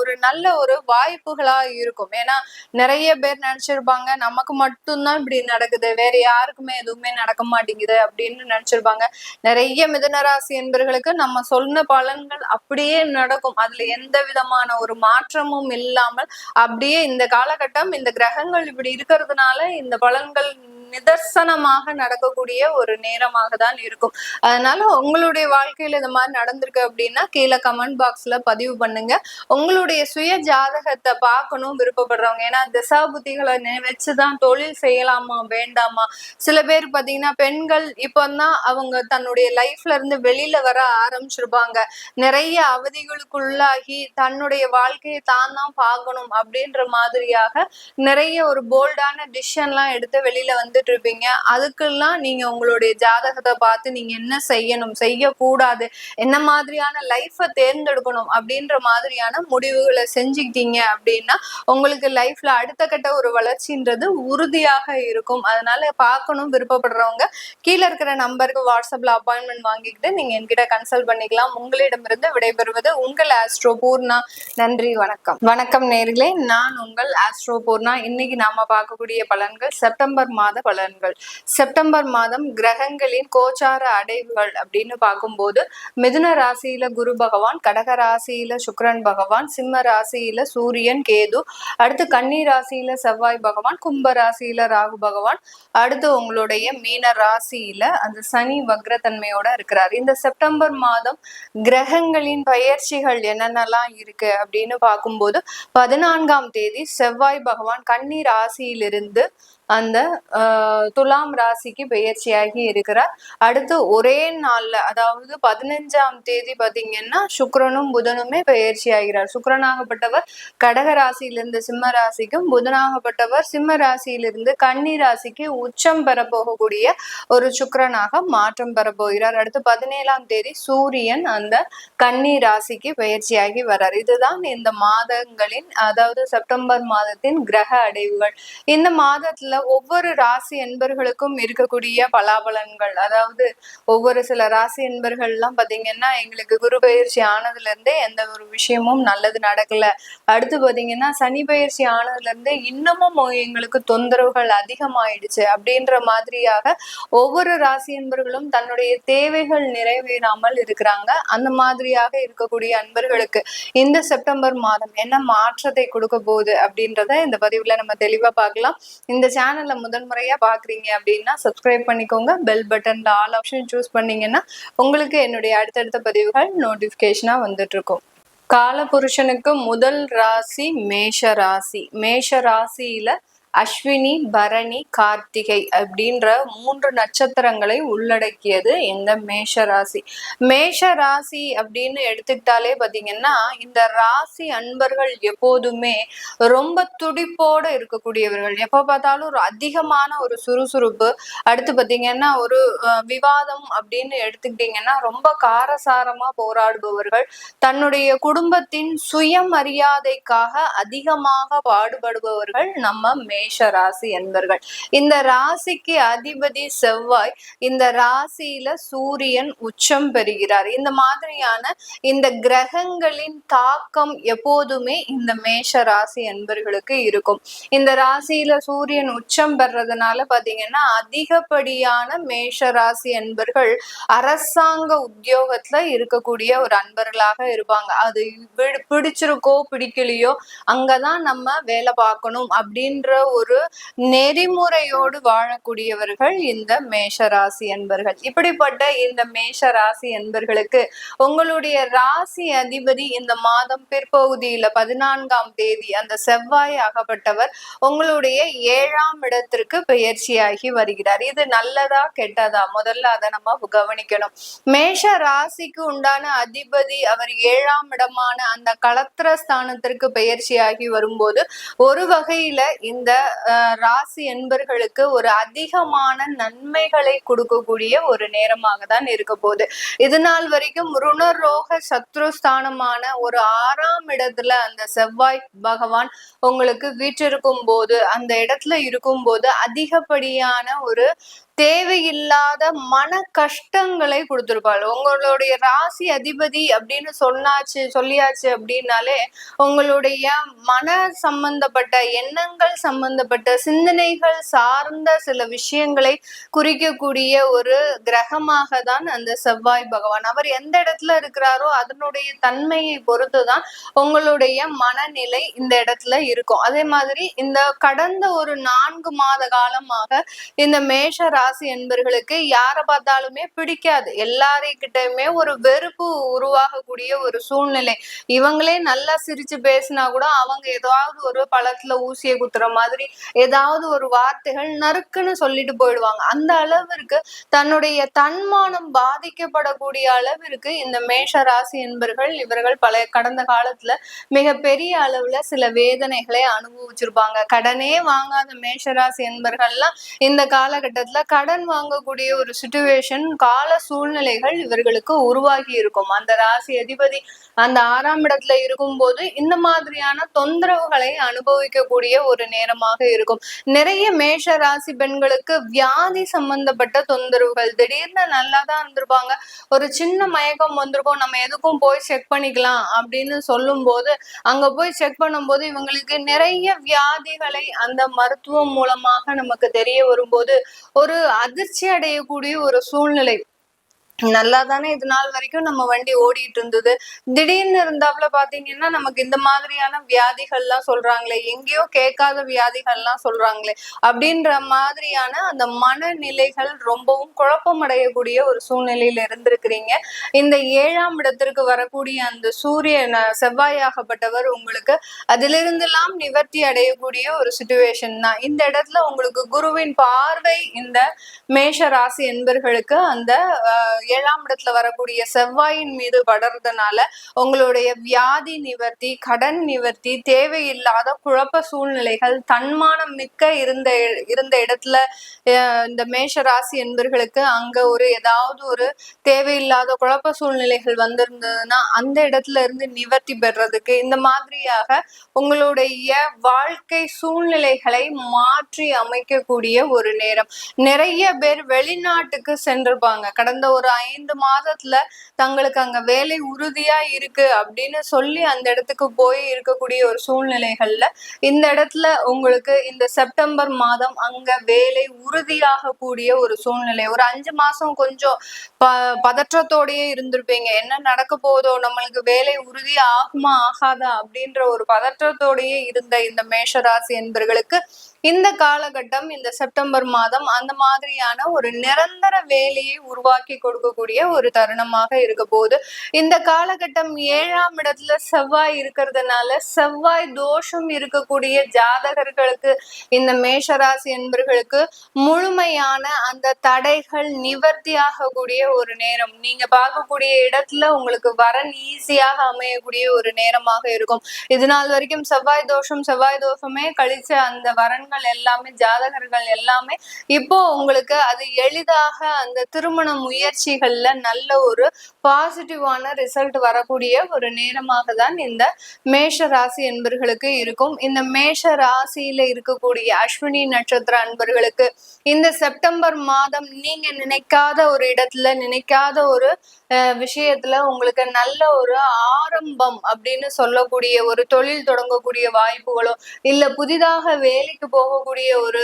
ஒரு நல்ல ஒரு வாய்ப்புகளா இருக்கும். ஏன்னா நிறைய பேர் நினைச்சிருப்பாங்க நமக்கு மட்டும்தான் இப்படி நடக்குது, வேற யாருக்குமே எதுவுமே நடக்க மாட்டேங்குது அப்படின்னு நினைச்சிருப்பாங்க. நிறைய மிதுனராசி என்பர்களுக்கு நம்ம சொன்ன பலன்கள் அப்படியே நடக்கும். அதுல எந்த விதமான ஒரு மாற்றமும் இல்லாமல் அப்படியே இந்த காலகட்டம் இந்த கிரகங்கள் இப்படி இருக்கிறதுனால இந்த பலன்கள் நிதர்சனமாக நடக்கக்கூடிய ஒரு நேரமாக தான் இருக்கும். அதனால உங்களுடைய வாழ்க்கையில இந்த மாதிரி நடந்திருக்கு அப்படின்னா கீழே கமெண்ட் பாக்ஸ்ல பதிவு பண்ணுங்க. உங்களுடைய சுய ஜாதகத்தை பார்க்கணும் விருப்பப்படுறவங்க, ஏன்னா திசா புத்திகளை வச்சுதான் தொழில் செய்யலாமா வேண்டாமா. சில பேர் பாத்தீங்கன்னா பெண்கள் இப்பதான் அவங்க தன்னுடைய லைஃப்ல இருந்து வெளியில வர ஆரம்பிச்சிருப்பாங்க. நிறைய அவதிகளுக்குள்ளாகி தன்னுடைய வாழ்க்கையை தான் பார்க்கணும் அப்படின்ற மாதிரியாக நிறைய ஒரு போல்டான டிசிஷன் எல்லாம் எடுத்து வெளியில வந்துட்டு இருப்பீங்க. அதுக்கெல்லாம் நீங்க உங்களுடைய ஜாதகத்தை பார்த்து நீங்க என்ன செய்யணும், செய்யக்கூடாது, என்ன மாதிரியான லைஃபை தேர்ந்தெடுக்கணும் அப்படின்ற மாதிரியான முடிவுகளை செஞ்சுக்கிட்டீங்க அப்படின்னா உங்களுக்கு லைஃப்ல அடுத்த கட்ட ஒரு வளர்ச்சின்றது உறுதியாக இருக்கும். அதனால பார்க்கணும் விருப்பப்படுறவங்க கீழே இருக்கிற நம்பருக்கு வாட்ஸ்அப்ல அப்பாயின்மெண்ட் வாங்கிக்கிட்டு நீங்க என்கிட்ட கன்சல்ட் பண்ணிக்கலாம். உங்களிடமிருந்து விடைபெறுவது உங்கள் ஆஸ்ட்ரோ பூர்ணா. நன்றி, வணக்கம். வணக்கம் நேர்களே, நான் உங்கள் ஆஸ்ட்ரோ பூர்ணா. இன்னைக்கு நாம பார்க்கக்கூடிய பலன்கள் செப்டம்பர் மாத பலன்கள். செப்டம்பர் மாதம் கிரகங்களின் கோச்சார அடைவுகள் அப்படின்னு பார்க்கும்போது மிதுன ராசியில குரு பகவான், கடக ராசியில சுக்கிரன் பகவான், சிம்ம ராசியில சூரியன் கேது, அடுத்து கன்னி ராசியில செவ்வாய் பகவான், கும்ப ராசியில ராகு பகவான், அடுத்து உங்களுடைய மீன ராசியில அந்த சனி வக்ரத்தன்மையோட இருக்கிறார். இந்த செப்டம்பர் மாதம் கிரகங்களின் பயிற்சிகள் என்னென்னலாம் இருக்கு அப்படின்னு பார்க்கும்போது 14ஆம் தேதி செவ்வாய் பகவான் கன்னி ராசியிலிருந்து அந்த துலாம் ராசிக்கு பெயர்ச்சியாகி இருக்கிறார். அடுத்து ஒரே நாள்ல, அதாவது 15ஆம் தேதி பாத்தீங்கன்னா சுக்கிரனும் புதனுமே பெயர்ச்சி ஆகிறார். சுக்கிரனாகப்பட்டவர் கடக ராசியிலிருந்து சிம்ம ராசிக்கும், புதனாகப்பட்டவர் சிம்ம ராசியிலிருந்து கன்னி ராசிக்கு உச்சம் பெற போகக்கூடிய ஒரு சுக்கிரனாக மாற்றம் பெற போகிறார். அடுத்து 17ஆம் தேதி சூரியன் அந்த கன்னி ராசிக்கு பெயர்ச்சியாகி வர்றார். இதுதான் இந்த மாதங்களின், அதாவது செப்டம்பர் மாதத்தின் கிரக அடைவுகள். இந்த மாதத்துல ஒவ்வொரு ராசி என்பர்களுக்கும் இருக்கக்கூடிய பலாபலன்கள், அதாவது ஒவ்வொரு சில ராசி என்பர்கள் எல்லாம் பாத்தீங்கன்னா எங்களுக்கு குரு பயிற்சி ஆனதுல இருந்தே எந்த ஒரு விஷயமும் நல்லது நடக்கல, அடுத்து பாத்தீங்கன்னா சனி பயிற்சி ஆனதுல இருந்தே இன்னமும் எங்களுக்கு தொந்தரவுகள் அதிகமாயிடுச்சு அப்படின்ற மாதிரியாக ஒவ்வொரு ராசி என்பர்களும் தன்னுடைய தேவைகள் நிறைவேறாமல் இருக்கிறாங்க. அந்த மாதிரியாக இருக்கக்கூடிய அன்பர்களுக்கு இந்த செப்டம்பர் மாதம் என்ன மாற்றத்தை கொடுக்க போகுது அப்படின்றத இந்த பதிவுல நம்ம தெளிவா பார்க்கலாம். இந்த சேனல்ல முதன்முறையா பாக்குறீங்க அப்படின்னா சப்ஸ்கிரைப் பண்ணிக்கோங்க. பெல் பட்டன்ல ஆல் ஆப்ஷன் சூஸ் பண்ணீங்கன்னா உங்களுக்கு என்னுடைய அடுத்தடுத்த பதிவுகள் நோட்டிபிகேஷனா வந்துட்டு இருக்கும். காலபுருஷனுக்கு முதல் ராசி மேஷ ராசி. மேஷ ராசியில அஸ்வினி, பரணி, கார்த்திகை அப்படின்ற 3 நட்சத்திரங்களை உள்ளடக்கியது இந்த மேஷ ராசி. மேஷ ராசி அப்படின்னு எடுத்துக்கிட்டாலே பாத்தீங்கன்னா இந்த ராசி அன்பர்கள் எப்போதுமே ரொம்ப துடிப்போட இருக்கக்கூடியவர்கள். எப்ப பார்த்தாலும் ஒரு அதிகமான ஒரு சுறுசுறுப்பு, அடுத்து பாத்தீங்கன்னா ஒரு விவாதம் அப்படின்னு எடுத்துக்கிட்டீங்கன்னா ரொம்ப காரசாரமா போராடுபவர்கள், தன்னுடைய குடும்பத்தின் சுயமரியாதைக்காக அதிகமாக பாடுபடுபவர்கள் நம்ம மேஷ ராசி என்பர்கள். இந்த ராசிக்கு அதிபதி செவ்வாய், இந்த ராசியில சூரியன் உச்சம் பெறுகிறார். இந்த மாதிரியான இந்த கிரகங்களின் தாக்கம் எப்போதுமே இந்த மேஷ ராசி என்பர்களுக்கு இருக்கும். இந்த ராசியில சூரியன் உச்சம் பெறதுனால பாத்தீங்கன்னா அதிகப்படியான மேஷ ராசி என்பர்கள் அரசாங்க உத்தியோகத்துல இருக்கக்கூடிய ஒரு அன்பர்களாக இருப்பாங்க. அது பிடிச்சிருக்கோ பிடிக்கலையோ அங்கதான் நம்ம வேலை பார்க்கணும் அப்படின்ற ஒரு நெறிமுறையோடு வாழக்கூடியவர்கள் இந்த மேஷ ராசி என்பர்கள். இப்படிப்பட்ட இந்த மேஷ ராசி என்பர்களுக்கு உங்களுடைய ராசி அதிபதி இந்த மாதம் பிற்பகுதியில 14ஆம் தேதி அந்த செவ்வாய் ஆகப்பட்டவர் உங்களுடைய 7ஆம் இடத்திற்கு பெயர்ச்சியாகி வருகிறார். இது நல்லதா கெட்டதா? முதல்ல அதை நம்ம கவனிக்கணும். மேஷ ராசிக்கு உண்டான அதிபதி அவர் 7ஆம் இடமான அந்த களத்திர ஸ்தானத்திற்கு பெயர்ச்சியாகி வரும்போது ஒரு வகையில இந்த ராசி என்பர்களுக்கு ஒரு அதிகமான நன்மைகளை கொடுக்கக்கூடிய ஒரு நேரமாக தான் இருக்க போகுது. இது நாள் வரைக்கும் ருணரோக சத்ருஸ்தானமான ஒரு 6ஆம் இடத்துல அந்த செவ்வாய் பகவான் உங்களுக்கு வீற்றிருக்கும் போது, அந்த இடத்துல இருக்கும் போது அதிகப்படியான ஒரு தேவையில்லாத மன கஷ்டங்களை கொடுத்திருப்பாள். உங்களுடைய ராசி அதிபதி அப்படின்னு சொல்லியாச்சு அப்படின்னாலே உங்களுடைய மன சம்பந்தப்பட்ட எண்ணங்கள் சம்பந்தப்பட்ட சிந்தனைகள் சார்ந்த சில விஷயங்களை குறிக்கக்கூடிய ஒரு கிரகமாக தான் அந்த செவ்வாய் பகவான். அவர் எந்த இடத்துல இருக்கிறாரோ அதனுடைய தன்மையை பொறுத்துதான் உங்களுடைய மனநிலை இந்த இடத்துல இருக்கும். அதே மாதிரி இந்த கடந்த ஒரு 4 மாத காலமாக இந்த மேஷ ராசி என்பர்களுக்கு யாரை பார்த்தாலுமே பிடிக்காது. எல்லாரையும் ஒரு வெறுப்பு உருவாகக்கூடிய ஒரு சூழ்நிலை. இவங்களே நல்லா சிரிச்சு பேசினா கூட அவங்க ஏதாவது ஒரு பழத்துல ஊசியை குத்துற மாதிரி ஏதாவது ஒரு வார்த்தைகள் நறுக்குன்னு சொல்லிட்டு போயிடுவாங்க. அந்த அளவிற்கு தன்னுடைய தன்மானம் பாதிக்கப்படக்கூடிய அளவிற்கு இந்த மேஷ ராசி என்பர்கள் இவர்கள் கடந்த காலத்துல மிக பெரிய அளவுல சில வேதனைகளை அனுபவிச்சிருப்பாங்க. கடனே வாங்காத மேஷராசி என்பர்கள்லாம் இந்த காலகட்டத்துல கடன் வாங்கக்கூடிய ஒரு சிச்சுவேஷன் கால சூழ்நிலைகள் இவர்களுக்கு உருவாகி இருக்கும். அந்த ராசி அதிபதி அந்த 6ஆம் இடத்துல இருக்கும் போது இந்த மாதிரியான தொந்தரவுகளை அனுபவிக்கக்கூடிய ஒரு நேரமாக இருக்கும். நிறைய மேஷ ராசி பெண்களுக்கு வியாதி சம்பந்தப்பட்ட தொந்தரவுகள், திடீர்னு நல்லா தான் இருந்திருப்பாங்க, ஒரு சின்ன மயக்கம் வந்திருக்கும், நம்ம எதுக்கும் போய் செக் பண்ணிக்கலாம் அப்படின்னு சொல்லும் போது அங்க போய் செக் பண்ணும்போது இவங்களுக்கு நிறைய வியாதிகளை அந்த மருத்துவம் மூலமாக நமக்கு தெரிய வரும்போது ஒரு அதிர்ச்சி அடையக்கூடிய ஒரு சூழ்நிலை. நல்லா தானே இது நாள் வரைக்கும் நம்ம வண்டி ஓடிட்டு இருந்தது, திடீர்னு இருந்தாப்புல பாத்தீங்கன்னா நமக்கு இந்த மாதிரியான வியாதிகள்லாம் சொல்றாங்களே, எங்கேயோ கேட்காத வியாதிகள்லாம் சொல்றாங்களே அப்படின்ற மாதிரியான அந்த மனநிலைகள் ரொம்பவும் குழப்பம் அடையக்கூடிய ஒரு சூழ்நிலையில இருந்திருக்கிறீங்க. இந்த 7ஆம் இடத்திற்கு வரக்கூடிய அந்த சூரியன் செவ்வாயாகப்பட்டவர் உங்களுக்கு அதிலிருந்தெல்லாம் நிவர்த்தி அடையக்கூடிய ஒரு சிச்சுவேஷன் தான். இந்த இடத்துல உங்களுக்கு குருவின் பார்வை இந்த மேஷ ராசி என்பர்களுக்கு அந்த 7ஆம் இடத்துல வரக்கூடிய செவ்வாயின் மீது படுறதுனால உங்களுடைய வியாதி நிவர்த்தி, கடன் நிவர்த்தி, தேவையில்லாத குழப்ப சூழ்நிலைகள், தன்மானம் மிக்க இருந்த இடத்துல இந்த மேஷ ராசி என்பர்களுக்கு அங்க ஏதாவது ஒரு தேவையில்லாத குழப்ப சூழ்நிலைகள் வந்திருந்ததுன்னா அந்த இடத்துல இருந்து நிவர்த்தி பெறதுக்கு இந்த மாதிரியாக உங்களுடைய வாழ்க்கை சூழ்நிலைகளை மாற்றி அமைக்கக்கூடிய ஒரு நேரம். நிறைய பேர் வெளிநாட்டுக்கு சென்றிருப்பாங்க. கடந்த ஒரு 5 மாதத்துல தங்களுக்கு அங்க வேலை உறுதியா இருக்கு அப்படின்னு சொல்லி அந்த இடத்துக்கு போய் இருக்கக்கூடிய ஒரு சூழ்நிலைகள்ல இந்த இடத்துல உங்களுக்கு இந்த செப்டம்பர் மாதம் அங்க வேலை உறுதியாக கூடிய ஒரு சூழ்நிலை. ஒரு 5 மாசம் கொஞ்சம் பதற்றத்தோடயே இருந்திருப்பீங்க. என்ன நடக்க போதோ, நம்மளுக்கு வேலை உறுதி ஆகுமா ஆகாதா அப்படின்ற ஒரு பதற்றத்தோடயே இருந்த இந்த மேஷராசி என்பர்களுக்கு இந்த காலகட்டம், இந்த செப்டம்பர் மாதம் அந்த மாதிரியான ஒரு நிரந்தர வேலையை உருவாக்கி கொடுக்கக்கூடிய ஒரு தருணமாக இருக்க போகுது. இந்த காலகட்டம் 7ஆம் இடத்துல செவ்வாய் இருக்கிறதுனால செவ்வாய் தோஷம் இருக்கக்கூடிய ஜாதகர்களுக்கு இந்த மேஷராசி என்பர்களுக்கு முழுமையான அந்த தடைகள் நிவர்த்தி ஆகக்கூடிய ஒரு நேரம். நீங்க பார்க்கக்கூடிய இடத்துல உங்களுக்கு வரன் ஈஸியாக அமையக்கூடிய ஒரு நேரமாக இருக்கும். இது நாள் வரைக்கும் செவ்வாய் தோஷமே கழிச்ச அந்த வரன்கள் எல்லாமே, ஜாதகர்கள் எல்லாமே இப்போ உங்களுக்கு அது எளிதாக அந்த திருமண முயற்சிகள்ல நல்ல ஒரு பாசிட்டிவான ரிசல்ட் வரக்கூடிய ஒரு நேரமாக தான் இந்த மேஷ ராசி என்பர்களுக்கு இருக்கும். இந்த மேஷ ராசியில இருக்கக்கூடிய அஸ்வினி நட்சத்திர அன்பர்களுக்கு இந்த செப்டம்பர் மாதம் நீங்க நினைக்காத ஒரு இடத்துல, நினைக்காத ஒரு விஷயத்துல உங்களுக்கு நல்ல ஒரு ஆரம்பம் அப்படின்னு சொல்லக்கூடிய ஒரு தொழில் தொடங்கக்கூடிய வாய்ப்புகளோ இல்ல புதிதாக வேலைக்கு போகக்கூடிய ஒரு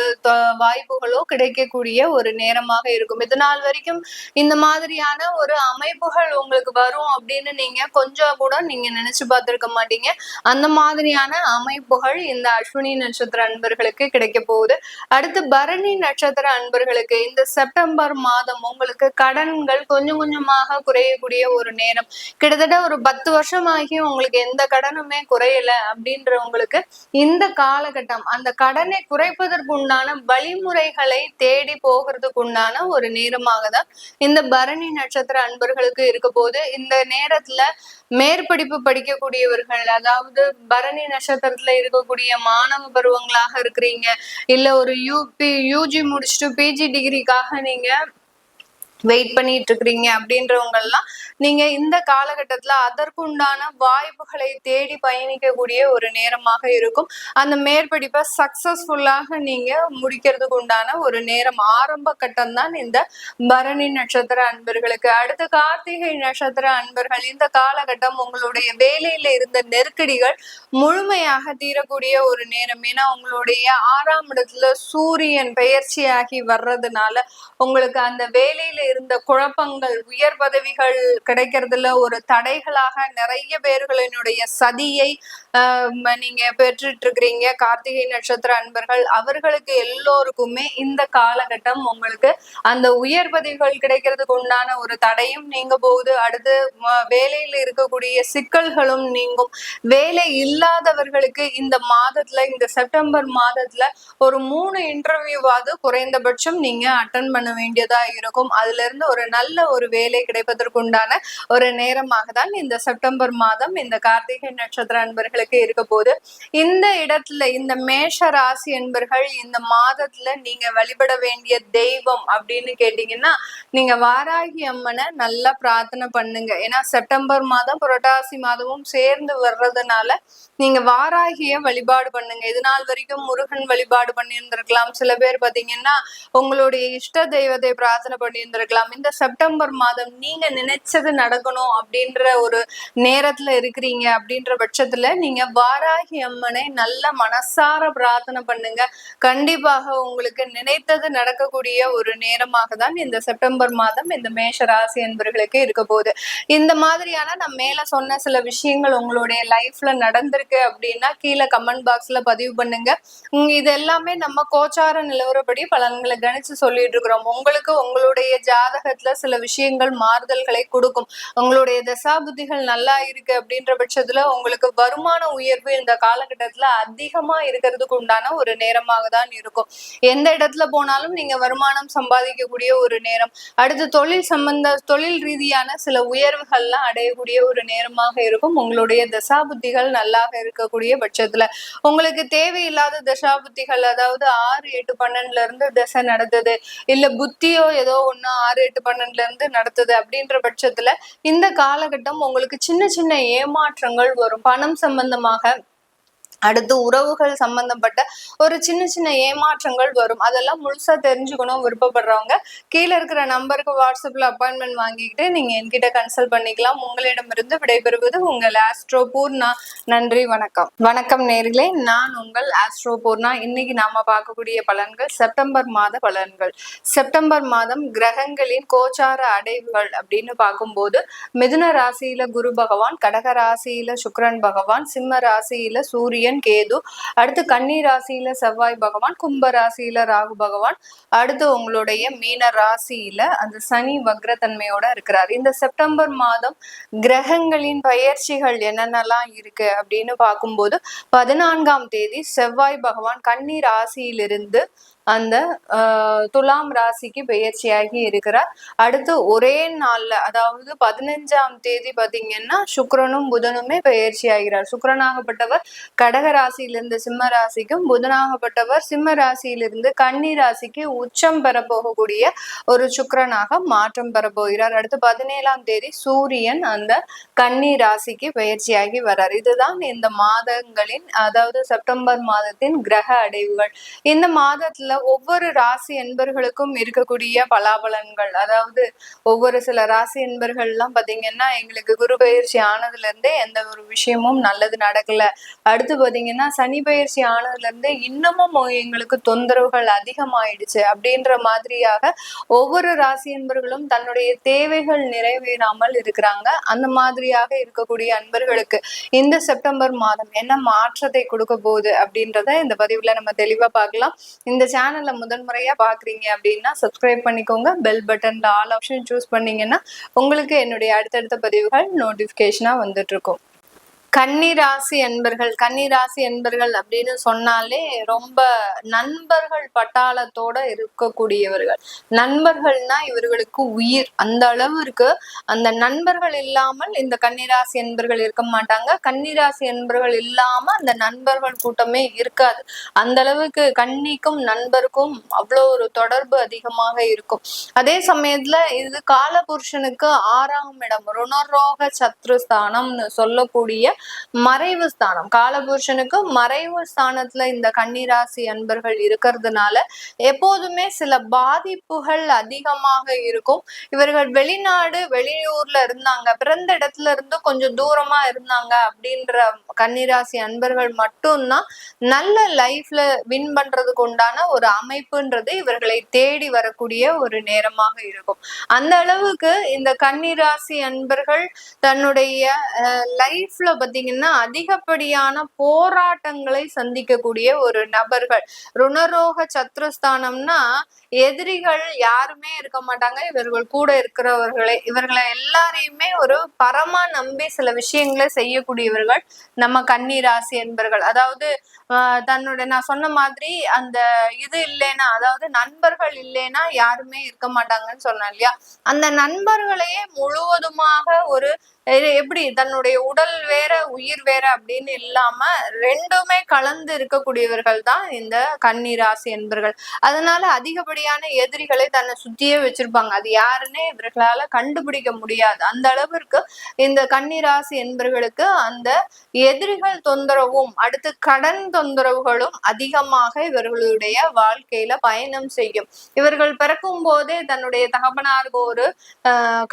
வாய்ப்புகளோ கிடைக்கக்கூடிய ஒரு நேரமாக இருக்கும். இது நாள் வரைக்கும் இந்த மாதிரியான ஒரு அமைப்புகள் உங்களுக்கு வரும் அப்படின்னு நீங்க கொஞ்சம் கூட நீங்க நினைச்சு பார்த்திருக்க மாட்டீங்க. அந்த மாதிரியான அமைப்புகள் இந்த அஸ்வினி நட்சத்திர அன்பர்களுக்கு கிடைக்க போகுது. அடுத்து பரணி நட்சத்திர அன்பர்களுக்கு இந்த செப்டம்பர் மாதம் உங்களுக்கு கடன்கள் கொஞ்சம் கொஞ்சமாக குறையக்கூடிய ஒரு நேரம். கிட்டத்தட்ட ஒரு 10 வருஷமாகி உங்களுக்கு எந்த கடனுமே குறையல அப்படின்றவங்களுக்கு இந்த காலகட்டம் அந்த கடனை குறைப்பதற்கு உண்டான வழிமுறைகளை தேடி போகிறதுக்கு உண்டான ஒரு நேரமாக தான் இந்த பரணி நட்சத்திர அன்பர்களுக்கு இருக்க போது. இந்த நேரத்துல மேற்படிப்பு படிக்கக்கூடியவர்கள், அதாவது பரணி நட்சத்திரத்துல இருக்கக்கூடிய மாணவ பருவங்களாக இருக்கிறீங்க, இல்ல ஒரு யூஜி முடிச்சுட்டு பிஜி டிகிரிக்காக நீங்க வெயிட் பண்ணிட்டு இருக்கிறீங்க அப்படின்றவங்க எல்லாம் நீங்க இந்த காலகட்டத்துல அதற்குண்டான வாய்ப்புகளை தேடி பயணிக்கக்கூடிய ஒரு நேரமாக இருக்கும். அந்த மேற்படிப்பை சக்சஸ்ஃபுல்லாக நீங்க முடிக்கிறதுக்கு உண்டான ஒரு நேரம், ஆரம்ப கட்டம் தான் இந்த பரணி நட்சத்திர அன்பர்களுக்கு. அடுத்து கார்த்திகை நட்சத்திர அன்பர்கள், இந்த காலகட்டம் உங்களுடைய வேலையில இருந்த நெருக்கடிகள் முழுமையாக தீரக்கூடிய ஒரு நேரம். ஏன்னா உங்களுடைய 6ஆம் இடத்துல சூரியன் பெயர்ச்சியாகி வர்றதுனால உங்களுக்கு அந்த வேலையில இருந்த குழப்பங்கள், உயர் பதவிகள் கிடைக்கிறதுல ஒரு தடைகளாக நிறைய பேர்களினுடைய சதியை நீங்க பெற்றுட்டு இருக்கிறீங்க. கார்த்திகை நட்சத்திர அன்பர்கள் அவர்களுக்கு எல்லோருக்குமே இந்த காலகட்டம் உங்களுக்கு அந்த உயர் பதவிகள் கிடைக்கிறதுக்கு உண்டான ஒரு தடையும் நீங்க போகுது. அடுத்து வேலையில இருக்கக்கூடிய சிக்கல்களும் நீங்கும். வேலை இல்லாதவர்களுக்கு இந்த மாதத்துல, இந்த செப்டம்பர் மாதத்துல ஒரு 3 இன்டர்வியூவாவது குறைந்தபட்சம் நீங்க அட்டன் பண்ண வேண்டியதா இருக்கும். அதுல இருந்து ஒரு நல்ல ஒரு வேலை கிடைப்பதற்குண்டான ஒரு நேரமாக தான் இந்த செப்டம்பர் மாதம் இந்த கார்த்திகை நட்சத்திர அன்பர்களுக்கு இருக்க போது. இந்த இடத்துல இந்த மேஷ ராசி என்பர்கள் இந்த மாதத்துல நீங்க வழிபட வேண்டிய தெய்வம் அப்படின்னு கேட்டீங்கன்னா, நீங்க வாராகி அம்மனை நல்லா பிரார்த்தனை பண்ணுங்க. ஏன்னா செப்டம்பர் மாதம் புரட்டாசி மாதமும் சேர்ந்து வர்றதுனால நீங்க வாராகிய வழிபாடு பண்ணுங்க. இது நாள் வரைக்கும் முருகன் வழிபாடு பண்ணியிருந்திருக்கலாம். சில பேர் பாத்தீங்கன்னா உங்களுடைய இஷ்ட தெய்வத்தை பிரார்த்தனை பண்ணியிருந்திருக்கலாம். இந்த செப்டம்பர் மாதம் நீங்க நினைச்சது நடக்கணும் அப்படின்ற ஒரு நேரத்துல இருக்கிறீங்க அப்படின்ற பட்சத்துல நீங்க வாராகி அம்மனை நல்ல மனசார பிரார்த்தனை பண்ணுங்க. கண்டிப்பாக உங்களுக்கு நினைத்தது நடக்கக்கூடிய ஒரு நேரமாக தான் இந்த செப்டம்பர் மாதம் இந்த மேஷ ராசி என்பவர்களுக்கு இருக்க போகுது. இந்த மாதிரியான நான் மேல சொன்ன சில விஷயங்கள் உங்களுடைய லைஃப்ல நடந்திருக்கு அப்படின்னா கீழே கமெண்ட் பாக்ஸ்ல பதிவு பண்ணுங்க. இது எல்லாமே நம்ம கோச்சார நிலவரப்படி பலன்களை கணிச்சு சொல்லிட்டு இருக்கிறோம். உங்களுக்கு உங்களுடைய ஜாதகத்துல சில விஷயங்கள் மாறுதல்களை கொடுக்கும். உங்களுடைய தசாபுத்திகள் நல்லா இருக்கு அப்படின்ற பட்சத்துல உங்களுக்கு வருமான உயர்வு இந்த காலகட்டத்துல அதிகமா இருக்கிறதுக்கு உண்டான ஒரு நேரமாக தான் இருக்கும். எந்த இடத்துல போனாலும் நீங்க வருமானம் சம்பாதிக்கக்கூடிய ஒரு நேரம். அடுத்து தொழில் ரீதியான சில உயர்வுகள்லாம் அடையக்கூடிய ஒரு நேரமாக இருக்கும். உங்களுடைய தசாபுத்திகள் நல்லாக இருக்கக்கூடிய பட்சத்துல உங்களுக்கு தேவையில்லாத தசாபுத்திகள், அதாவது 6, 8, 12ல இருந்து தசை நடந்தது, இல்ல புத்தியோ ஏதோ ஒண்ணு 6, 8, 12ல இருந்து நடத்துது அப்படின்ற பட்சத்துல இந்த காலகட்டம் உங்களுக்கு சின்ன சின்ன ஏமாற்றங்கள் வரும். பணம் சம்பந்தமாக, அடுத்து உறவுகள் சம்பந்தப்பட்ட ஒரு சின்ன சின்ன ஏமாற்றங்கள் வரும். அதெல்லாம் முழுசா தெரிஞ்சுக்கணும் விருப்பப்படுறவங்க கீழே இருக்கிற நம்பருக்கு வாட்ஸ்அப்ல அப்பாயின்மெண்ட் வாங்கிக்கிட்டு நீங்க என்கிட்ட கன்சல்ட் பண்ணிக்கலாம். உங்களிடமிருந்து விடைபெறுவது உங்கள் ஆஸ்ட்ரோ பூர்ணா. நன்றி, வணக்கம். வணக்கம் நேர்களே, நான் உங்கள் ஆஸ்ட்ரோ பூர்ணா. இன்னைக்கு நாம பார்க்கக்கூடிய பலன்கள் செப்டம்பர் மாத பலன்கள். செப்டம்பர் மாதம் கிரகங்களின் கோச்சார அடைவுகள் அப்படின்னு பார்க்கும்போது மிதுன ராசியில குரு பகவான், கடக ராசியில சுக்கிரன் பகவான், சிம்ம ராசியில சூரியன் கேது, அடுத்து கன்னி ராசியில செவ்வாய் பகவான், கும்ப ராசியில ராகு பகவான், அடுத்து உங்களுடைய மீன ராசியில அந்த சனி வக்ரத்தன்மையோட இருக்கிறார். இந்த செப்டம்பர் மாதம் கிரகங்களின் பயிற்சிகள் என்னென்னலாம் இருக்கு அப்படின்னு பார்க்கும்போது 14ஆம் தேதி செவ்வாய் பகவான் கன்னி ராசியிலிருந்து அந்த துலாம் ராசிக்கு பெயர்ச்சியாகி இருக்கிறார். அடுத்து ஒரே நாள்ல, அதாவது 15ஆம் தேதி பாத்தீங்கன்னா சுக்கிரனும் புதனுமே பெயர்ச்சி ஆகிறார். சுக்கிரனாகப்பட்டவர் கடக ராசியிலிருந்து சிம்ம ராசிக்கும், புதனாகப்பட்டவர் சிம்ம ராசியிலிருந்து கன்னி ராசிக்கு உச்சம் பெற போகக்கூடிய ஒரு சுக்கிரனாக மாற்றம் பெற போகிறார். அடுத்து 17ஆம் தேதி சூரியன் அந்த கன்னி ராசிக்கு பெயர்ச்சியாகி வர்றார். இதுதான் இந்த மாதங்களின், அதாவது செப்டம்பர் மாதத்தின் கிரக அடைவுகள். இந்த மாதத்துல ஒவ்வொரு ராசி என்பர்களுக்கும் இருக்கக்கூடிய பலாபலன்கள், அதாவது ஒவ்வொரு சில ராசி என்பர்கள் எல்லாம் பாத்தீங்கன்னா எங்களுக்கு குரு பயிற்சி ஆனதுல இருந்தே எந்த ஒரு விஷயமும் நல்லது நடக்கல, அடுத்து பாத்தீங்கன்னா சனி பயிற்சி ஆனதுல இருந்தே இன்னமும் எங்களுக்கு தொந்தரவுகள் அதிகமாயிடுச்சு அப்படின்ற மாதிரியாக ஒவ்வொரு ராசி என்பர்களும் தன்னுடைய தேவைகள் நிறைவேறாமல் இருக்கிறாங்க. அந்த மாதிரியாக இருக்கக்கூடிய அன்பர்களுக்கு இந்த செப்டம்பர் மாதம் என்ன மாற்றத்தை கொடுக்க போகுது அப்படின்றத இந்த பதிவுல நம்ம தெளிவா பார்க்கலாம். இந்த சேனல்ல முதன்முறையா பாக்குறீங்க அப்படின்னா சப்ஸ்கிரைப் பண்ணிக்கோங்க. பெல் பட்டன்ல ஆல் ஆப்ஷன் சூஸ் பண்ணீங்கன்னா உங்களுக்கு என்னுடைய அடுத்தடுத்த பதிவுகள் நோட்டிபிகேஷனா வந்துட்டு இருக்கும். கன்னிராசி என்பர்கள் அப்படின்னு சொன்னாலே ரொம்ப நண்பர்கள் பட்டாளத்தோட இருக்கக்கூடியவர்கள். நண்பர்கள்னா இவர்களுக்கு உயிர். அந்த அளவிற்கு அந்த நண்பர்கள் இல்லாமல் இந்த கன்னிராசி என்பர்கள் இருக்க மாட்டாங்க. கன்னிராசி என்பர்கள் இல்லாம அந்த நண்பர்கள் கூட்டமே இருக்காது. அந்த அளவுக்கு கன்னிக்கும் நண்பருக்கும் அவ்வளோ ஒரு தொடர்பு அதிகமாக இருக்கும். அதே சமயத்துல இது காலபுருஷனுக்கு 6ஆம் இடம், ருணரோக சத்ருஸ்தானம்னு சொல்லக்கூடிய மறைவு ஸ்தானம். காலபுருஷனுக்கு மறைவு ஸ்தானத்துல இந்த கன்னிராசி அன்பர்கள் இருக்கிறதுனால எப்போதுமே சில பாதிப்புகள் அதிகமாக இருக்கும். இவர்கள் வெளிநாடு வெளியூர்ல இருந்தாங்க, பிறந்த இடத்துல இருந்து கொஞ்சம் தூரமா இருந்தாங்க அப்படின்ற கன்னிராசி அன்பர்கள் மட்டும்தான் நல்ல லைஃப்ல வின் பண்றதுக்கு உண்டான ஒரு அமைப்புன்றது இவர்களை தேடி வரக்கூடிய ஒரு நேரமாக இருக்கும். அந்த அளவுக்கு இந்த கன்னிராசி அன்பர்கள் தன்னுடைய லைஃப்ல பாத்தீங்கன்னா அதிகப்படியான போராட்டங்களை சந்திக்கக்கூடிய ஒரு நபர்கள். ருணரோக சத்ருஸ்தானம்னா எதிரிகள் யாருமே இருக்க மாட்டாங்க, இவர்கள் கூட இருக்கிறவர்களே. இவர்களை எல்லாரையுமே ஒரு பரமா நம்பி சில விஷயங்களை செய்யக்கூடியவர்கள் நம்ம கன்னிராசி என்பர்கள். அதாவது தன்னுடைய நான் சொன்ன மாதிரி அந்த இது இல்லைன்னா, அதாவது நண்பர்கள் இல்லைன்னா யாருமே இருக்க மாட்டாங்கன்னு சொன்னேன் இல்லையா, அந்த நண்பர்களையே முழுவதுமாக ஒரு எப்படி தன்னுடைய உடல் வேற உயிர் வேற அப்படின்னு இல்லாம ரெண்டுமே கலந்து இருக்கக்கூடியவர்கள் தான் இந்த கன்னிராசி என்பர்கள். அதனால அதிகப்படியான எதிரிகளை தன்னை சுத்தியே வச்சிருப்பாங்க. அது யாருன்னே இவர்களால கண்டுபிடிக்க முடியாது. அந்த அளவிற்கு இந்த கன்னிராசி என்பர்களுக்கு அந்த எதிரிகள் தொந்தரவும் அடுத்து கடன் தொந்தரவுகளும் அதிகமாக இவர்களுடைய வாழ்க்கையில பயணம் செய்யும். இவர்கள் பிறக்கும் போதே தன்னுடைய தகப்பனாருக்கு ஒரு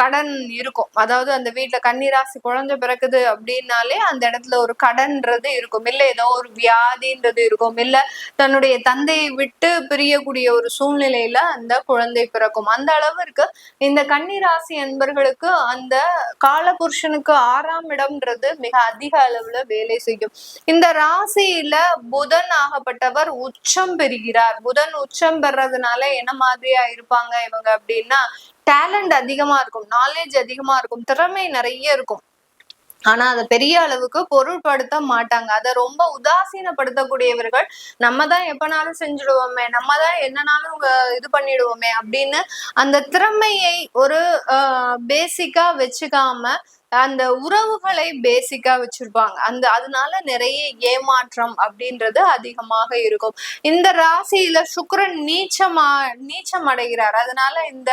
கடன் இருக்கும். அதாவது அந்த வீட்டுல கன்னிராசி குழந்தை பிறக்குது அப்படின்னாலே அந்த இடத்துல ஒரு கடன்றது இருக்கும், இல்ல ஏதோ ஒரு வியாதின்றது இருக்கும், இல்ல தன்னுடைய தந்தையை விட்டு பிரியக்கூடிய ஒரு சூழ்நிலையில அந்த குழந்தை பிறக்கும். அந்த அளவிற்கு இந்த கன்னிராசி என்பர்களுக்கு அந்த காலபுருஷனுக்கு 6ஆம் இடம்ன்றது மிக அதிக அளவுல வேலை செய்யும். இந்த ராசியில புதன் ஆகப்பட்டவர் உச்சம் பெறுகிறார். புதன் உச்சம் பெறதுனால என்ன மாதிரியா இருப்பாங்க இவங்க அப்படின்னா, டேலண்ட் அதிகமா இருக்கும், நாலேஜ் அதிகமா இருக்கும், திறமை நிறைய இருக்கும். ஆனா அதை பெரிய அளவுக்கு பொருட்படுத்த மாட்டாங்க. அதை ரொம்ப உதாசீனப்படுத்தக்கூடியவர்கள். நம்ம தான் எப்பனாலும் செஞ்சுடுவோமே, நம்ம தான் என்னனாலும் இது பண்ணிடுவோமே அப்படின்னு அந்த திறமையை ஒரு பேசிக்கா வச்சுக்காம அந்த உறவுகளை பேசிக்கா வச்சிருப்பாங்க. அதனால நிறைய ஏமாற்றம் அப்படின்றது அதிகமாக இருக்கும். இந்த ராசியில சுக்கிரன் நீச்சம் அடைகிறார். அதனால இந்த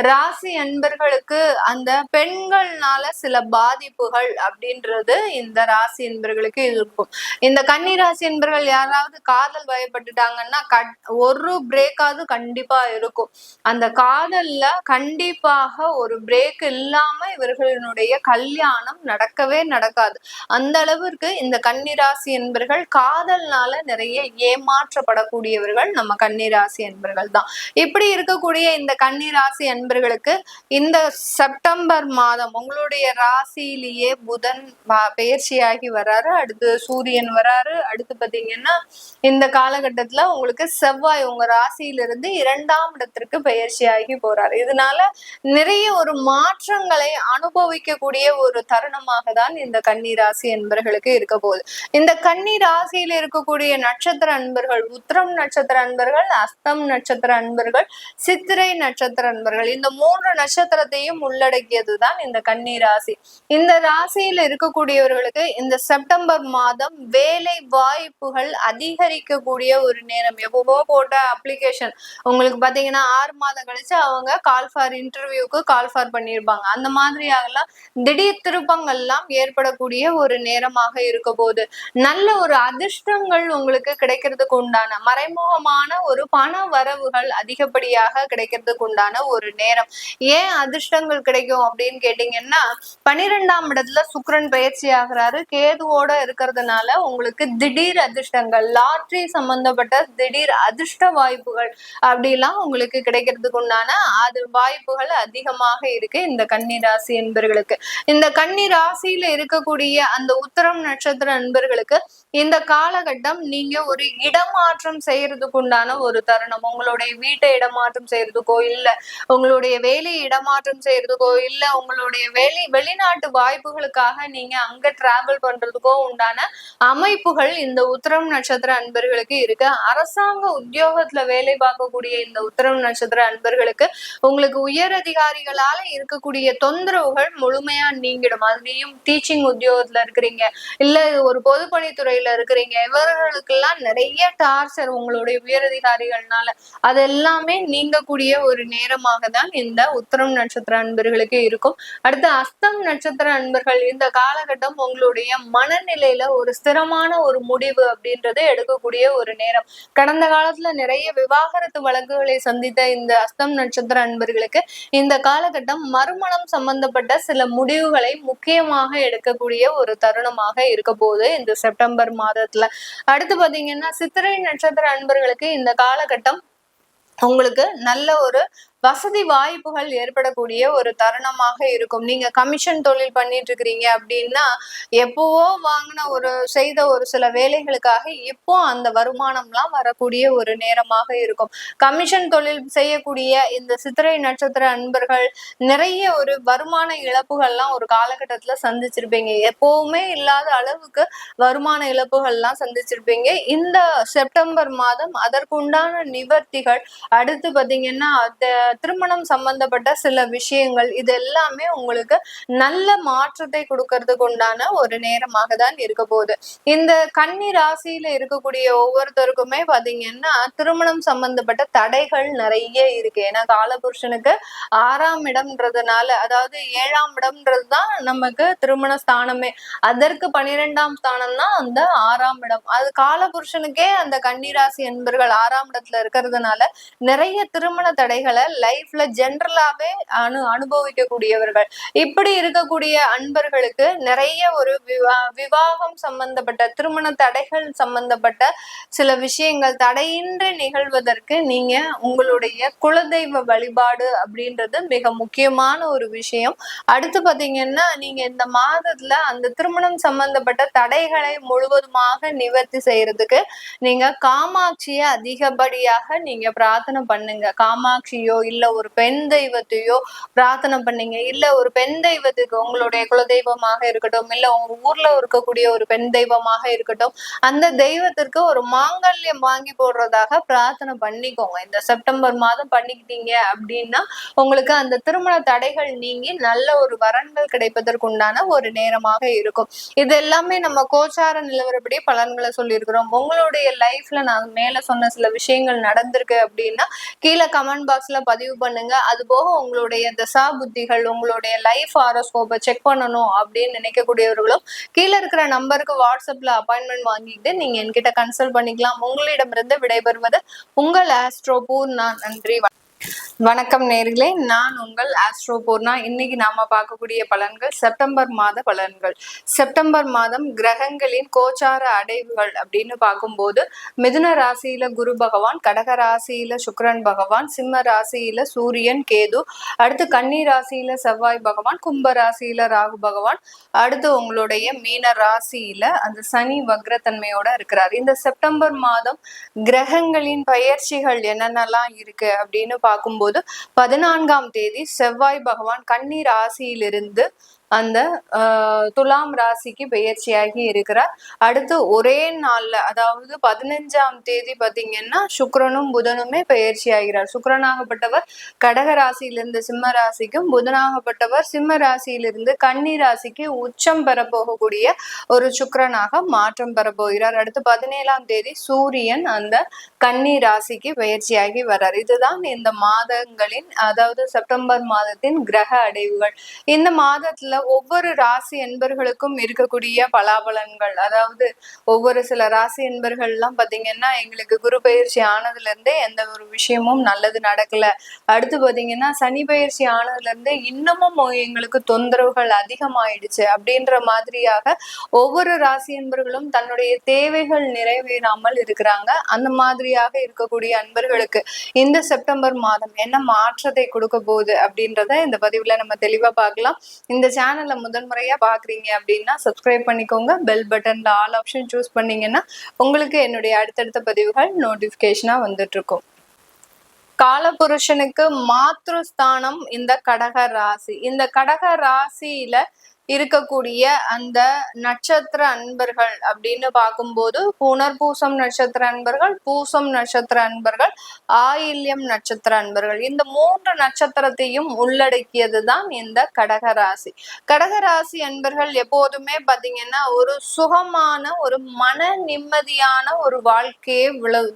ராசி அன்பர்களுக்கு அந்த பெண்கள்னால சில பாதிப்புகள் அப்படின்றது இந்த ராசி என்பர்களுக்கு இருக்கும். இந்த கன்னி ராசி என்பர்கள் யாராவது காதல் வயப்பட்டுட்டாங்கன்னா ஒரு பிரேக்காவது கண்டிப்பா இருக்கும். அந்த காதல்ல கண்டிப்பாக ஒரு பிரேக் இல்லாம இவர்களுடைய கல்யாணம் நடக்கவே நடக்காது. அந்த அளவிற்கு இந்த கன்னிராசி என்பர்கள் காதல்னால நிறைய ஏமாற்றப்படக்கூடியவர்கள் நம்ம கன்னிராசி என்பர்கள் தான். இப்படி இருக்கக்கூடிய இந்த கன்னிராசி என்பர்களுக்கு இந்த செப்டம்பர் மாதம் உங்களுடைய ராசியிலேயே புதன் பயிற்சியாகி வராரு, அடுத்து சூரியன் வராரு, அடுத்து பாத்தீங்கன்னா இந்த காலகட்டத்துல உங்களுக்கு செவ்வாய் உங்க ராசியிலிருந்து 2ஆம் இடத்திற்கு பயிற்சியாகி போறாரு. இதனால நிறைய ஒரு மாற்றங்களை அனுபவிக்கக்கூடிய ஒரு தருணமாக தான் இந்த கன்னி ராசி என்பர்களுக்கு இருக்க போகுது. இந்த கன்னி ராசியில இருக்கக்கூடிய நட்சத்திர அன்பர்கள் உத்திரம் நட்சத்திர அன்பர்கள், அஸ்தம் நட்சத்திர அன்பர்கள், சித்திரை நட்சத்திர அன்பர்கள், இந்த 3 நட்சத்திரத்தையும் உள்ளடக்கியதுதான் இந்த கன்னி ராசி. இந்த ராசியில இருக்கக்கூடியவர்களுக்கு இந்த செப்டம்பர் மாதம் வேலை வாய்ப்புகள் அதிகரிக்கக்கூடிய ஒரு நேரம். எப்பவோ போட்ட அப்ளிகேஷன் உங்களுக்கு பாத்தீங்கன்னா 6 மாதம் கழிச்சு அவங்க கால் ஃபார் இன்டர்வியூக்கு கால் ஃபார் பண்ணியிருப்பாங்க. அந்த மாதிரியாகலாம் திடீர் திருப்பங்கள்லாம் ஏற்படக்கூடிய ஒரு நேரமாக இருக்க போது நல்ல ஒரு அதிர்ஷ்டங்கள் உங்களுக்கு கிடைக்கிறதுக்கு உண்டான மறைமுகமான ஒரு பண வரவுகள் அதிகப்படியாக கிடைக்கிறதுக்கு உண்டான ஒரு நேரம். ஏன் அதிர்ஷ்டங்கள் கிடைக்கும் அப்படின்னு கேட்டீங்கன்னா, 12ஆம் இடத்துல சுக்கிரன் பயிற்சி ஆகிறாரு, கேதுவோட இருக்கிறதுனால உங்களுக்கு திடீர் அதிர்ஷ்டங்கள், லாட்ரி சம்பந்தப்பட்ட திடீர் அதிர்ஷ்ட வாய்ப்புகள் அப்படிலாம் உங்களுக்கு கிடைக்கிறதுக்கு உண்டான வாய்ப்புகள் அதிகமாக இருக்கு இந்த கன்னி ராசி என்பவர்களுக்கு. இந்த கன்னி ராசியில இருக்கக்கூடிய அந்த உத்திரம் நட்சத்திர அன்பர்களுக்கு இந்த காலகட்டம் நீங்க ஒரு இடமாற்றம் செய்யறதுக்கு உண்டான ஒரு தருணம். உங்களுடைய வீட்டை இடமாற்றம் செய்யறதுக்கோ இல்ல உங்களுடைய வேலையை இடமாற்றம் செய்யறதுக்கோ இல்ல உங்களுடைய வெளிநாட்டு வாய்ப்புகளுக்காக நீங்க அங்க டிராவல் பண்றதுக்கோ உண்டான அமைப்புகள் இந்த உத்திரம் நட்சத்திர அன்பர்களுக்கு இருக்கு. அரசாங்க உத்தியோகத்துல வேலை பார்க்கக்கூடிய இந்த உத்திரம் நட்சத்திர அன்பர்களுக்கு உங்களுக்கு உயர் அதிகாரிகளால இருக்கக்கூடிய தொந்தரவுகள் முழுமையா நீங்கிடும். அதுலயும் டீச்சிங் உத்தியோகத்துல இருக்கிறீங்க இல்ல ஒரு பொதுப்பணித்துறையில இருக்கிறீங்க, இவர்களுக்கெல்லாம் நிறைய டார்ச்சர் உங்களுடைய உயரதிகாரிகள்னால அது எல்லாமே நீங்கக்கூடிய ஒரு நேரமாக தான் இந்த உத்திரம் நட்சத்திர அன்பர்களுக்கு இருக்கும். அடுத்து அஸ்தம் நட்சத்திர அன்பர்கள் இந்த காலகட்டம் உங்களுடைய மனநிலையில ஒரு ஸ்திரமான ஒரு முடிவு அப்படின்றத எடுக்கக்கூடிய ஒரு நேரம். கடந்த காலத்துல நிறைய விவாகரத்து வழக்குகளை சந்தித்த இந்த அஸ்தம் நட்சத்திர அன்பர்களுக்கு இந்த காலகட்டம் மறுமணம் சம்பந்தப்பட்ட சில முடிவுகளை முக்கியமாக எடுக்கக்கூடிய ஒரு தருணமாக இருக்க போகுது இந்த செப்டம்பர் மாதத்துல. அடுத்து பாத்தீங்கன்னா சித்திரை நட்சத்திர அன்பர்களுக்கு இந்த காலகட்டம் உங்களுக்கு நல்ல ஒரு வசதி வாய்ப்புகள் ஏற்படக்கூடிய ஒரு தருணமாக இருக்கும். நீங்க கமிஷன் தொழில் பண்ணிட்டு இருக்கிறீங்க அப்படின்னா எப்பவோ வாங்கின செய்த ஒரு சில வேலைகளுக்காக இப்போ அந்த வருமானம்லாம் வரக்கூடிய ஒரு நேரமாக இருக்கும். கமிஷன் தொழில் செய்யக்கூடிய இந்த சித்திரை நட்சத்திர அன்பர்கள் நிறைய ஒரு வருமான இழப்புகள்லாம் ஒரு காலகட்டத்துல சந்திச்சிருப்பீங்க. எப்பவுமே இல்லாத அளவுக்கு வருமான இழப்புகள்லாம் சந்திச்சிருப்பீங்க. இந்த செப்டம்பர் மாதம் அதற்குண்டான நிவர்த்திகள், அடுத்து பாத்தீங்கன்னா திருமணம் சம்பந்தப்பட்ட சில விஷயங்கள், இது எல்லாமே உங்களுக்கு நல்ல மாற்றத்தை கொடுக்கறதுக்கு உண்டான ஒரு நேரமாக தான் இருக்க போகுது. இந்த கன்னி ராசியில இருக்கக்கூடிய ஒவ்வொருத்தருக்குமே பாத்தீங்கன்னா திருமணம் சம்பந்தப்பட்ட தடைகள் நிறைய இருக்கு. ஏன்னா காலபுருஷனுக்கு 6ஆம் இடம்ன்றதுனால, அதாவது 7ஆம் இடம்ன்றதுதான் நமக்கு திருமண ஸ்தானமே, அதற்கு 12ஆம் ஸ்தானம் தான் அந்த 6ஆம் இடம். அது காலபுருஷனுக்கே அந்த கன்னிராசி என்பர்கள் 6ஆம் இடத்துல இருக்கிறதுனால நிறைய திருமண தடைகளை லைஃப்ல ஜென்ரலாவே அனுபவிக்கக்கூடியவர்கள். இப்படி இருக்கக்கூடிய அன்பர்களுக்கு நிறைய ஒரு விவாகம் சம்பந்தப்பட்ட திருமண தடைகள் சம்பந்தப்பட்ட சில விஷயங்கள் தடையின்றி நிகழ்வதற்கு நீங்க உங்களுடைய குலதெய்வ வழிபாடு அப்படின்றது மிக முக்கியமான ஒரு விஷயம். அடுத்து பாத்தீங்கன்னா நீங்க இந்த மாதத்துல அந்த திருமணம் சம்பந்தப்பட்ட தடைகளை முழுவதுமாக நிவர்த்தி செய்யறதுக்கு நீங்க காமாட்சியை அதிகப்படியாக நீங்க பிரார்த்தனை பண்ணுங்க. காமாட்சியோ இல்ல ஒரு பெண் தெய்வத்தையோ பிரார்த்தனை பண்ணீங்க, இல்ல ஒரு பெண் தெய்வத்துக்கு உங்களுடைய குலதெய்வமாக இருக்கட்டும் இல்ல உங்க ஊர்ல இருக்கக்கூடிய ஒரு பெண் தெய்வமாக இருக்கட்டும், அந்த தெய்வத்திற்கு ஒரு மாங்கல்யம் வாங்கி போடுறதாக பிரார்த்தனை பண்ணிக்கோங்க. இந்த செப்டம்பர் மாதம் பண்ணிக்கிட்டீங்க அப்படின்னா உங்களுக்கு அந்த திருமண தடைகள் நீங்கி நல்ல ஒரு வரன்கள் கிடைப்பதற்குண்டான ஒரு நேரமாக இருக்கும். இது எல்லாமே நம்ம கோச்சார நிலவரப்படி பலன்களை சொல்லியிருக்கிறோம். உங்களுடைய லைஃப்ல நான் மேல சொன்ன சில விஷயங்கள் நடந்திருக்கு அப்படின்னா கீழே கமெண்ட் பாக்ஸ்ல பதிவு பண்ணுங்க. அது போக உங்களுடைய தசா புத்திகள், உங்களுடைய லைஃப் ஹாரோஸ்கோப்பை செக் பண்ணணும் அப்படின்னு நினைக்கக்கூடியவர்களும் கீழே இருக்கிற நம்பருக்கு வாட்ஸ்அப்ல அப்பாயின்மெண்ட் வாங்கிட்டு நீங்க என்கிட்ட கன்சல்ட் பண்ணிக்கலாம். உங்களிடமிருந்து விடைபெறுவது உங்கள் ஆஸ்ட்ரோ பூர்ணா. நன்றி. வணக்கம் நேர்களே, நான் உங்கள் ஆஸ்ட்ரோ பூர்ணா. இன்னைக்கு நாம பார்க்கக்கூடிய பலன்கள் செப்டம்பர் மாத பலன்கள். செப்டம்பர் மாதம் கிரகங்களின் கோச்சார அடைவுகள் அப்படின்னு பார்க்கும்போது மிதுன ராசியில குரு பகவான், கடக ராசியில சுக்கிரன் பகவான், சிம்ம ராசியில சூரியன் கேது, அடுத்து கன்னி ராசியில செவ்வாய் பகவான், கும்ப ராசியில ராகு பகவான், அடுத்து உங்களுடைய மீன ராசியில அந்த சனி வக்ரத்தன்மையோட இருக்கிறார். இந்த செப்டம்பர் மாதம் கிரகங்களின் பயிற்சிகள் என்னென்னலாம் இருக்கு அப்படின்னு பார்க்கும்போது 14ஆம் தேதி செவ்வாய் பகவான் கன்னி ராசியிலிருந்து அந்த துலாம் ராசிக்கு பெயர்ச்சியாகி இருக்கிறார். அடுத்து ஒரே நாள்ல, அதாவது 15ஆம் தேதி பாத்தீங்கன்னா சுக்கிரனும் புதனுமே பெயர்ச்சி ஆகிறார். சுக்கிரனாகப்பட்டவர் கடக ராசியிலிருந்து சிம்ம ராசிக்கும், புதனாகப்பட்டவர் சிம்ம ராசியிலிருந்து கன்னி ராசிக்கு உச்சம் பெற போகக்கூடிய ஒரு சுக்கிரனாக மாற்றம் பெற போகிறார். அடுத்து 17ஆம் தேதி சூரியன் அந்த கன்னி ராசிக்கு பெயர்ச்சியாகி வர்றார். இதுதான் இந்த மாதங்களின், அதாவது செப்டம்பர் மாதத்தின் கிரக அடைவுகள். இந்த மாதத்துல ஒவ்வொரு ராசி என்பர்களுக்கும் இருக்கக்கூடிய பலாபலன்கள், அதாவது ஒவ்வொரு சில ராசி என்பர்கள் எல்லாம் பாத்தீங்கன்னா எங்களுக்கு குரு பயிற்சி ஆனதுல இருந்தே எந்த ஒரு விஷயமும் நல்லது நடக்கல, அடுத்து பாத்தீங்கன்னா சனி பயிற்சி ஆனதுல இருந்து இன்னமும் எங்களுக்கு தொந்தரவுகள் அதிகமாயிடுச்சு அப்படின்ற மாதிரியாக ஒவ்வொரு ராசி என்பர்களும் தன்னுடைய தேவைகள் நிறைவேறாமல் இருக்கிறாங்க. அந்த மாதிரியாக இருக்கக்கூடிய அன்பர்களுக்கு இந்த செப்டம்பர் மாதம் என்ன மாற்றத்தை கொடுக்க போகுது அப்படின்றத இந்த பதிவுல நம்ம தெளிவா பார்க்கலாம். இந்த சேனலை முதன்முறையா பாக்குறீங்க அப்படின்னா சப்ஸ்கிரைப் பண்ணிக்கோங்க. பெல் பட்டன்ல ஆல் ஆப்ஷன் சூஸ் பண்ணீங்கன்னா உங்களுக்கு என்னுடைய அடுத்தடுத்த பதிவுகள் நோட்டிபிகேஷனா வந்துட்டு இருக்கும். காலபுருஷனுக்கு மாத்ருஸ்தானம் இந்த கடக ராசி. இந்த கடக ராசியில இருக்கக்கூடிய அந்த நட்சத்திர அன்பர்கள் அப்படின்னு பார்க்கும்போது புனர்பூசம் நட்சத்திர அன்பர்கள், பூசம் நட்சத்திர அன்பர்கள், ஆயில்யம் நட்சத்திர அன்பர்கள், இந்த 3 நட்சத்திரத்தையும் உள்ளடக்கியதுதான் இந்த கடகராசி. கடகராசி அன்பர்கள் எப்போதுமே பாத்தீங்கன்னா ஒரு சுகமான ஒரு மன நிம்மதியான ஒரு வாழ்க்கையை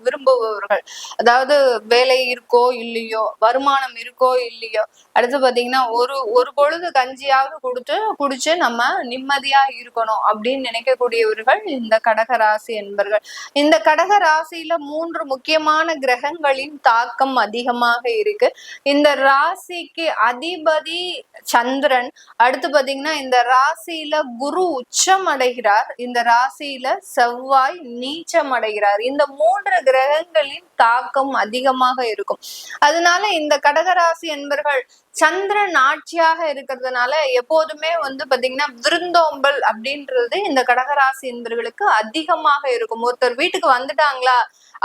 விரும்புபவர்கள். அதாவது வேலை இருக்கோ இல்லையோ, வருமானம் இருக்கோ இல்லையோ, அடுத்து பாத்தீங்கன்னா ஒரு பொழுது கஞ்சியாவது குடிச்சு நம்ம நிம்மதியா இருக்கணும் அப்படின்னு நினைக்கக்கூடியவர்கள் இந்த கடகராசி என்பர்கள். இந்த கடக ராசியில 3 முக்கியமான கிரகங்களின் தாக்கம் அதிகமாக இருக்கு. இந்த ராசிக்கு அதிபதி சந்திரன், அடுத்து பாத்தீங்கன்னா இந்த ராசியில குரு உச்சம் அடைகிறார், இந்த ராசியில செவ்வாய் நீச்சம் அடைகிறார். இந்த 3 கிரகங்களின் தாக்கம் அதிகமாக இருக்கும். அதனால இந்த கடகராசி என்பர்கள் சந்திரன் ஆட்சியாக இருக்கிறதுனால எப்போதுமே பாத்தீங்கன்னா விருந்தோம்பல் அப்படின்றது இந்த கடகராசி என்பர்களுக்கு அதிகமாக இருக்கும். ஒருத்தர் வீட்டுக்கு வந்துட்டாங்களா,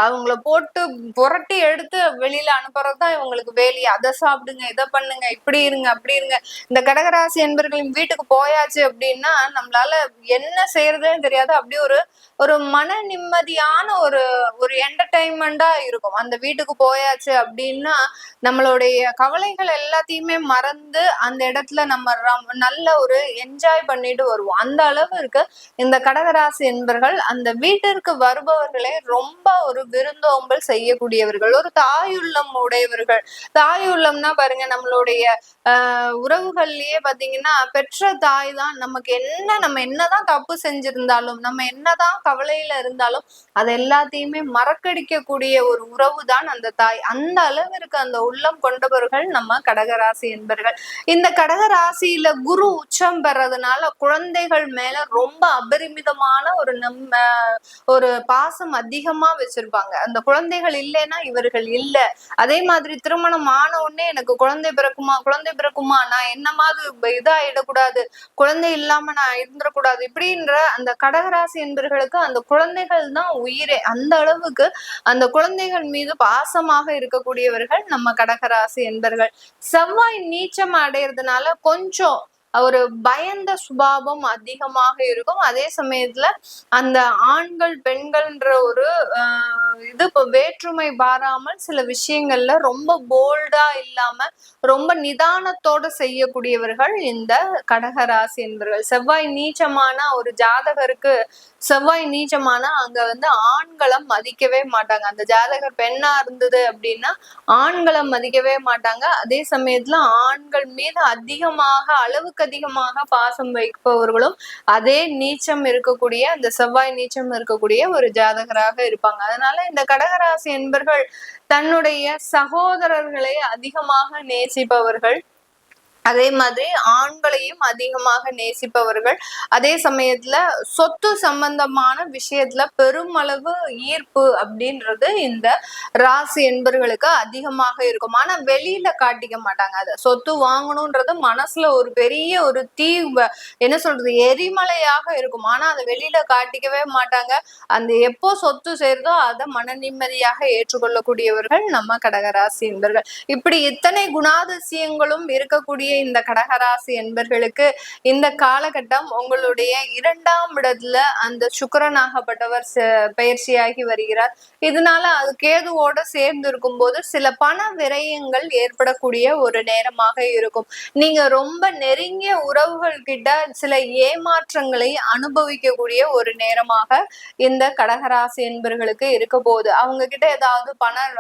அவங்கள போட்டு புரட்டி எடுத்து வெளியில அனுப்புறதுதான் இவங்களுக்கு வேலையை. அதை சாப்பிடுங்க, இதை பண்ணுங்க, இப்படி இருங்க, அப்படி இருங்க. இந்த கடகராசி என்பர்களின் வீட்டுக்கு போயாச்சு அப்படின்னா நம்மளால என்ன செய்யறதுன்னு தெரியாது. அப்படியே ஒரு மன நிம்மதியான ஒரு என்டர்டைன்மெண்டா இருக்கும். அந்த வீட்டுக்கு போயாச்சு அப்படின்னா நம்மளுடைய கவலைகள் எல்லாத்தையுமே மறந்து அந்த இடத்துல நம்ம நல்ல ஒரு என்ஜாய் பண்ணிட்டு வருவோம். அந்த அளவுக்கு இந்த கடகராசி என்பர்கள் அந்த வீட்டிற்கு வருபவர்களை ரொம்ப ஒரு விருந்தோம்பல் செய்யக்கூடியவர்கள், ஒரு தாயுள்ளம் உடையவர்கள். தாயுள்ளம்னா பாருங்க, நம்மளுடைய உறவுகள்லயே பாத்தீங்கன்னா பெற்ற தாய் தான் நமக்கு நம்ம என்னதான் தப்பு செஞ்சிருந்தாலும், நம்ம என்னதான் கவலையில இருந்தாலும் அது எல்லாத்தையுமே மறக்கடிக்கக்கூடிய ஒரு உறவு தான் அந்த தாய். அந்த அளவிற்கு அந்த உள்ளம் கொண்டவர்கள் நம்ம கடகராசி என்பர்கள். இந்த கடகராசியில குரு உச்சம் பெறதுனால குழந்தைகள் மேல ரொம்ப அபரிமிதமான ஒரு பாசம் அதிகமா வச்சிருப்பாங்க. அந்த குழந்தைகள் இல்லைன்னா இவர்கள் இல்ல. அதே மாதிரி திருமணம் ஆன உடனே எனக்கு குழந்தை பிறக்குமா, நான் என்ன மாதிரி இதாயிடக்கூடாது, குழந்தை இல்லாம நான் இருந்துடக்கூடாது, இப்படின்ற அந்த கடகராசி என்பர்களுக்கு அந்த குழந்தைகள் தான் உயிரே. அந்த அளவுக்கு அந்த குழந்தைகள் மீது பாசமாக இருக்கக்கூடியவர்கள் நம்ம கடகராசி என்பர்கள். செவ்வாய் நீச்சம் அடைறதுனால கொஞ்சம் ஒரு பயந்த சுபாவம் அதிகமாக இருக்கும். அதே சமயத்துல அந்த ஆண்கள் பெண்கள்ன்ற ஒரு இது வேற்றுமை பாராமல் சில விஷயங்கள்ல ரொம்ப போல்டா இல்லாம ரொம்ப நிதானத்தோட செய்யக்கூடியவர்கள் இந்த கடகராசி என்பவர்கள். செவ்வாய் நீச்சமான ஒரு ஜாதகருக்கு செவ்வாய் நீச்சமானா அங்க ஆண்களை மதிக்கவே மாட்டாங்க. அந்த ஜாதகர் பெண்ணா இருந்தது அப்படின்னா ஆண்களை மதிக்கவே மாட்டாங்க. அதே சமயத்துல ஆண்கள் மீது அளவுக்கு அதிகமாக பாசம் வைப்பவர்களும் அதே நீச்சம் இருக்கக்கூடிய அந்த செவ்வாய் நீச்சம் இருக்கக்கூடிய ஒரு ஜாதகராக இருப்பாங்க. அதனால இந்த கடகராசி என்பர்கள் தன்னுடைய சகோதரர்களை அதிகமாக நேசிப்பவர்கள், அதே மாதிரி ஆண்களையும் அதிகமாக நேசிப்பவர்கள். அதே சமயத்துல சொத்து சம்பந்தமான விஷயத்துல பெருமளவு ஈர்ப்பு அப்படின்றது இந்த ராசி என்பர்களுக்கு அதிகமாக இருக்கும். ஆனா வெளியில காட்டிக்க மாட்டாங்க. அதை சொத்து வாங்கணும்ன்றது மனசுல ஒரு பெரிய ஒரு என்ன சொல்றது, எரிமலையாக இருக்கும். ஆனா அதை வெளியில காட்டிக்கவே மாட்டாங்க. அந்த எப்போ சொத்து சேருதோ அதை மன நிம்மதியாக ஏற்றுக்கொள்ளக்கூடியவர்கள் நம்ம கடகராசி என்பர்கள். இப்படி இத்தனை குணாதிசயங்களும் இருக்கக்கூடிய இந்த கடகராசி என்பர்களுக்கு இந்த காலகட்டம் உங்களுடைய 2ஆம் இடத்துல அந்த சுக்கிரனாகப்பட்டவர் பயிற்சியாகி வருகிறார். இதனால அது கேதுவோட சேர்ந்து இருக்கும் போது சில பண விரயங்கள் ஏற்படக்கூடிய ஒரு நேரமாக இருக்கும். நீங்க ரொம்ப நெருங்கிய உறவுகள் கிட்ட சில ஏமாற்றங்களை அனுபவிக்கக்கூடிய ஒரு நேரமாக இந்த கடகராசி என்பர்களுக்கு இருக்க போகுது. அவங்க கிட்ட ஏதாவது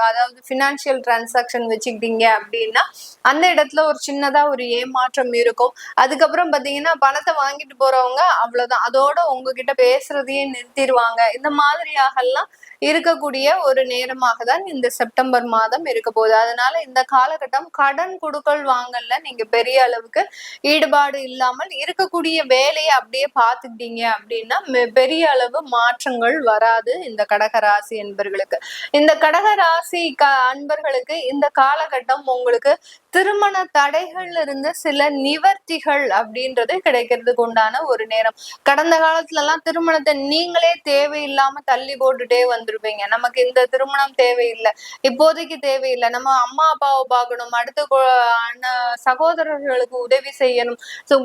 அதாவது பினான்சியல் டிரான்சாக்சன் வச்சுக்கிட்டீங்க அப்படின்னா அந்த இடத்துல ஒரு சின்னதா ஒரு ஏமாற்றம் இருக்கும். அதுக்கப்புறம் பாத்தீங்கன்னா பணத்தை வாங்கிட்டு போறவங்க அவ்வளவுதான், அதோட உங்ககிட்ட பேசுறதையே நிறுத்திடுவாங்க. இந்த மாதிரியாக எல்லாம் இருக்கக்கூடிய ஒரு நேரமாக தான் இந்த செப்டம்பர் மாதம் இருக்க போகுது. அதனால இந்த காலகட்டம் கடன் கொடுக்கல் வாங்கல நீங்க பெரிய அளவுக்கு ஈடுபாடு இல்லாமல் இருக்கக்கூடிய வேலையை அப்படியே பார்த்துக்கிட்டீங்க அப்படின்னா பெரிய அளவு மாற்றங்கள் வராது இந்த கடகராசி என்பர்களுக்கு. இந்த கடகராசி அன்பர்களுக்கு இந்த காலகட்டம் உங்களுக்கு திருமண தடைகள் இருந்த சில நிவர்த்திகள் அப்படின்றது கிடைக்கிறதுக்கு உண்டான ஒரு நேரம். கடந்த காலத்துல எல்லாம் திருமணத்தை நீங்களே தேவையில்லாம தள்ளி போட்டுட்டே வந்திருப்பீங்க. நமக்கு இந்த திருமணம் தேவையில்லை, இப்போதைக்கு தேவையில்லை, நம்ம அம்மா அப்பாவை பார்க்கணும், அடுத்து சகோதரர்களுக்கு உதவி செய்யணும்,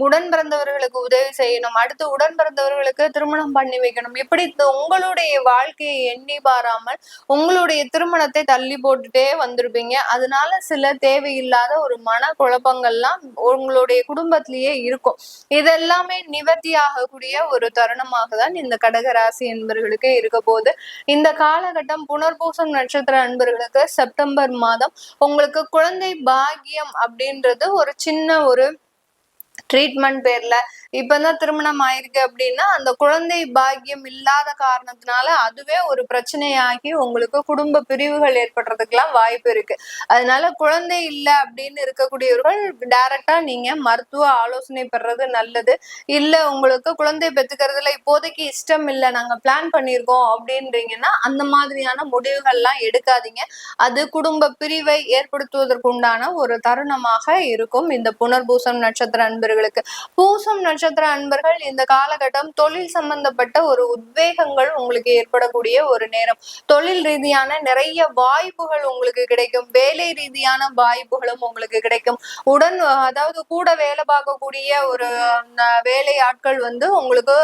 உடன் பிறந்தவர்களுக்கு உதவி செய்யணும், அடுத்து உடன் பிறந்தவர்களுக்கு திருமணம் பண்ணி வைக்கணும், இப்படி உங்களுடைய வாழ்க்கையை எண்ணி பாராமல் உங்களுடைய திருமணத்தை தள்ளி போட்டுட்டே வந்திருப்பீங்க. அதனால சில தேவையில்லாத ஒரு மன குழப்பங்கள்லாம் உங்களுடைய குடும்பத்திலேயே இருக்கும். இதெல்லாமே நிவர்த்தி ஆகக்கூடிய ஒரு தருணமாக தான் இந்த கடகராசி என்பவர்களுக்கு இருக்க போது. இந்த காலகட்டம் புனர்பூசம் நட்சத்திர அன்பர்களுக்கு செப்டம்பர் மாதம் உங்களுக்கு குழந்தை பாக்கியம் அப்படின்றது ஒரு சின்ன ஒரு ட்ரீட்மெண்ட் பேர்ல இப்பதான் திருமணம் ஆயிருக்கு அப்படின்னா அந்த குழந்தை பாக்கியம் இல்லாத காரணத்தினால அதுவே ஒரு பிரச்சனையாகி உங்களுக்கு குடும்ப பிரிவுகள் ஏற்படுறதுக்கெல்லாம் வாய்ப்பு இருக்கு. அதனால குழந்தை இல்லை அப்படின்னு இருக்கக்கூடியவர்கள் டைரக்டா நீங்க மருத்துவ ஆலோசனை பெறது நல்லது. இல்ல உங்களுக்கு குழந்தை பெற்றுக்கிறதுல இப்போதைக்கு இஷ்டம் இல்லை, நாங்க பிளான் பண்ணியிருக்கோம் அப்படின்றீங்கன்னா அந்த மாதிரியான முடிவுகள்லாம் எடுக்காதீங்க. அது குடும்ப பிரிவை ஏற்படுத்துவதற்கு உண்டான ஒரு தருணமாக இருக்கும் இந்த புனர்பூசம் நட்சத்திர அன்பர்களுக்கு. பூசம் நட்சத்திர அன்பர்கள் இந்த காலகட்டம் தொழில் சம்பந்தப்பட்ட ஒரு உத்வேகங்கள் உங்களுக்கு ஏற்படக்கூடிய ஒரு நேரம். தொழில் ரீதியான நிறைய வாய்ப்புகள் உங்களுக்கு கிடைக்கும், வேலை ரீதியான வாய்ப்புகளும் உங்களுக்கு கிடைக்கும். அதாவது கூட வேலை பார்க்கக்கூடிய ஒரு வேலை ஆட்கள் உங்களுக்கு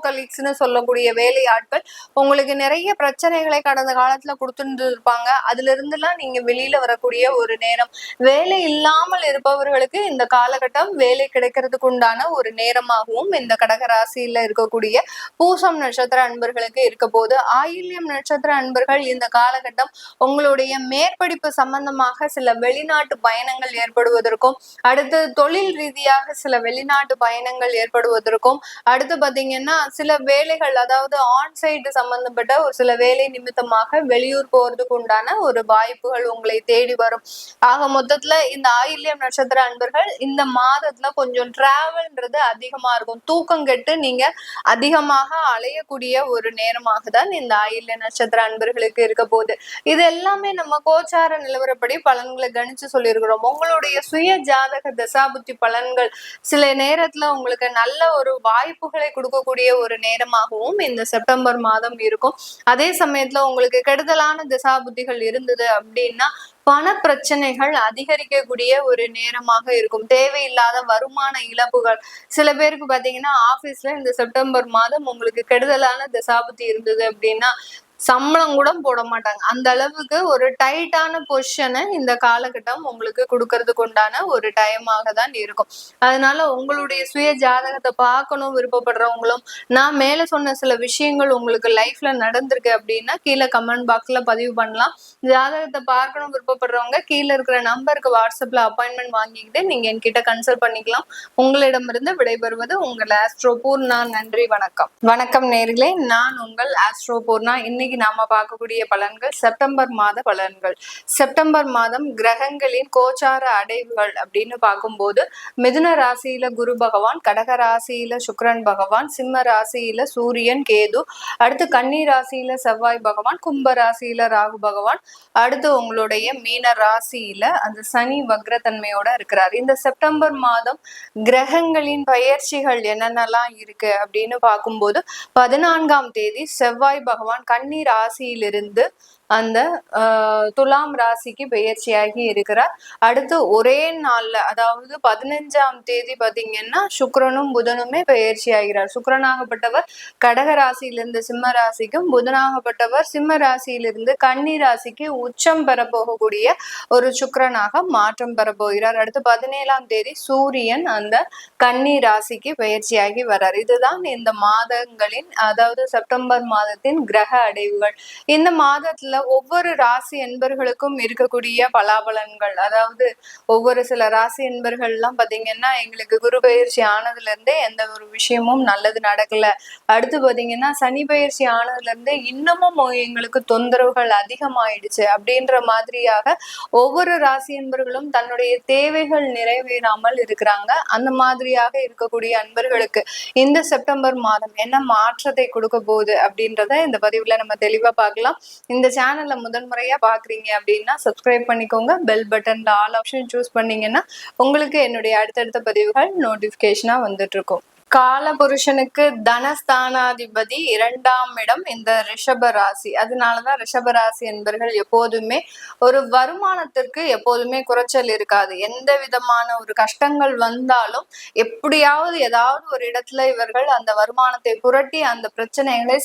கலீக்ஸ்னு சொல்லக்கூடிய வேலை ஆட்கள் உங்களுக்கு நிறைய பிரச்சனைகளை கடந்த காலத்துல கொடுத்துட்டு இருப்பாங்க. அதுல இருந்துலாம் நீங்க வெளியில வரக்கூடிய ஒரு நேரம். வேலை இல்லாமல் இருப்பவர்களுக்கு இந்த காலகட்டம் வேலை கிடைக்கிறதுக்கு உண்டான ஒரு நேரமாகவும் இந்த கடகராசியில இருக்கக்கூடிய பூசம் நட்சத்திர அன்பர்களுக்கு இருக்க போது. ஆயில்யம் நட்சத்திர அன்பர்கள் இந்த காலகட்டம் உங்களுடைய மேற்படிப்பு சம்பந்தமாக சில வெளிநாட்டு பயணங்கள் ஏற்படுவதற்கும், அடுத்து தொழில் ரீதியாக சில வெளிநாட்டு பயணங்கள் ஏற்படுவதற்கும், அடுத்து பாத்தீங்கன்னா சில வேலைகள் அதாவது ஆன்சைட் சம்பந்தப்பட்ட ஒரு சில வேலை நிமித்தமாக வெளியூர் போறதுக்கு உண்டான ஒரு வாய்ப்புகள் உங்களை தேடி வரும். ஆக மொத்தத்துல இந்த ஆயில்யம் நட்சத்திர அன்பர்கள் இந்த மாதத்துல கொஞ்சம் டிராவல்ன்றது அதிகமா இருக்கும். தூக்கம் கெட்டு நீங்க அதிகமாக அலையக்கூடிய ஒரு நேரமாக தான் இந்த ஆயில்ய நட்சத்திர அன்பர்களுக்கு இருக்க போகுது. இது எல்லாமே நம்ம கோச்சார நிலவரப்படி பலன்களை கணிச்சு சொல்லியிருக்கிறோம். உங்களுடைய சுய ஜாதக தசாபுத்தி பலன்கள் சில நேரத்துல உங்களுக்கு நல்ல ஒரு வாய்ப்புகளை கொடுக்கக்கூடிய ஒரு நேரமாகவும் இந்த செப்டம்பர் மாதம் இருக்கும். அதே சமயத்துல உங்களுக்கு கெடுதலான தசாபுத்திகள் இருந்தது அப்படின்னா பண பிரச்சனைகள் அதிகரிக்கக்கூடிய ஒரு நேரமாக இருக்கும். தேவையில்லாத வருமான இழப்புகள். சில பேருக்கு பாத்தீங்கன்னா ஆபீஸ்ல இந்த செப்டம்பர் மாதம் உங்களுக்கு கெடுதலான தசாபுத்தி இருந்தது அப்படின்னா சம்பளம் கூட போட மாட்டாங்க. அந்த அளவுக்கு ஒரு டைட்டான பொசிஷனை இந்த காலகட்டம் உங்களுக்கு கொடுக்கறதுக்கு உண்டான ஒரு டைமாக தான் இருக்கும். அதனால உங்களுடைய சுய ஜாதகத்தை பார்க்கணும் விருப்பப்படுறவங்களும், நான் மேல சொன்ன சில விஷயங்கள் உங்களுக்கு லைஃப்ல நடந்திருக்கு அப்படின்னா கீழே கமெண்ட் பாக்ஸ்ல பதிவு பண்ணலாம். ஜாதகத்தை பார்க்கணும் விருப்பப்படுறவங்க கீழே இருக்கிற நம்பருக்கு வாட்ஸ்அப்ல அப்பாயின்மெண்ட் வாங்கிக்கிட்டு நீங்க என்கிட்ட கன்சல்ட் பண்ணிக்கலாம். உங்களிடமிருந்து விடைபெறுவது உங்கள் ஆஸ்ட்ரோ பூர்ணா. நன்றி, வணக்கம். வணக்கம் நேர்களே, நான் உங்கள் ஆஸ்ட்ரோ பூர்ணா. இன்னைக்கு நாம பார்க்கக்கூடிய பலன்கள் செப்டம்பர் மாத பலன்கள். செப்டம்பர் மாதம் கிரகங்களின் கோச்சார அடைவுகள் அப்படின்னு பார்க்கும்போது மிதுன ராசியில குரு பகவான், கடக ராசியில சுக்கிரன் பகவான், சிம்ம ராசியில சூரியன் கேது, அடுத்து கன்னி ராசியில செவ்வாய் பகவான், கும்ப ராசியில ராகு பகவான், அடுத்து உங்களுடைய மீன ராசியில அந்த சனி வக்ரத்தன்மையோட இருக்கிறார். இந்த செப்டம்பர் மாதம் கிரகங்களின் பயிற்சிகள் என்னென்னலாம் இருக்கு அப்படின்னு பார்க்கும்போது 14ஆம் தேதி செவ்வாய் பகவான் கன்னி ராசியிலிருந்து அந்த துலாம் ராசிக்கு பெயர்ச்சியாகி இருக்கிறார். அடுத்து ஒரே நாள்ல அதாவது 15ஆம் தேதி பாத்தீங்கன்னா சுக்கிரனும் புதனுமே பெயர்ச்சி ஆகிறார். சுக்கிரனாகப்பட்டவர் கடக ராசியிலிருந்து சிம்ம ராசிக்கும், புதனாகப்பட்டவர் சிம்ம ராசியிலிருந்து கன்னி ராசிக்கு உச்சம் பெற போகக்கூடிய ஒரு சுக்கிரனாக மாற்றம் பெற போகிறார். அடுத்து 17ஆம் தேதி சூரியன் அந்த கன்னி ராசிக்கு பெயர்ச்சியாகி வர்றார். இதுதான் இந்த மாதங்களின் அதாவது செப்டம்பர் மாதத்தின் கிரக அடைவுகள். இந்த மாதத்துல ஒவ்வொரு ராசி என்பர்களுக்கும் இருக்கக்கூடிய பலாபலன்கள், அதாவது ஒவ்வொரு சில ராசி என்பர்கள் எல்லாம் பாத்தீங்கன்னா எங்களுக்கு குரு பயிற்சி ஆனதுல இருந்தே எந்த ஒரு விஷயமும் நல்லது நடக்கல, அடுத்து பாத்தீங்கன்னா சனி பயிற்சி ஆனதுல இருந்து இன்னமும் எங்களுக்கு தொந்தரவுகள் அதிகமாயிடுச்சு அப்படின்ற மாதிரியாக ஒவ்வொரு ராசி என்பர்களும் தன்னுடைய தேவைகள் நிறைவேறாமல் இருக்கிறாங்க. அந்த மாதிரியாக இருக்கக்கூடிய அன்பர்களுக்கு இந்த செப்டம்பர் மாதம் என்ன மாற்றத்தை கொடுக்க போகுது அப்படின்றத இந்த பதிவுல நம்ம தெளிவா பார்க்கலாம். இந்த சேனலை முதன்முறையா பாக்குறீங்க அப்படின்னா சப்ஸ்கிரைப் பண்ணிக்கோங்க. பெல் பட்டன்ல ஆல் ஆப்ஷன் சூஸ் பண்ணீங்கன்னா உங்களுக்கு என்னுடைய அடுத்தடுத்த பதிவுகள் நோட்டிபிகேஷனா வந்துட்டு இருக்கும். காலபுருஷனுக்கு தனஸ்தானாதிபதி 2ஆம் இடம் இந்த ரிஷப ராசி. அதனாலதான் ரிஷப ராசி என்பர்கள் எப்போதுமே ஒரு வருமானத்திற்கு எப்போதுமே குறைச்சல் இருக்காது. எந்த விதமான ஒரு கஷ்டங்கள் வந்தாலும் எப்படியாவது ஏதாவது ஒரு இடத்துல இவர்கள் அந்த வருமானத்தை புரட்டி அந்த பிரச்சனைகளை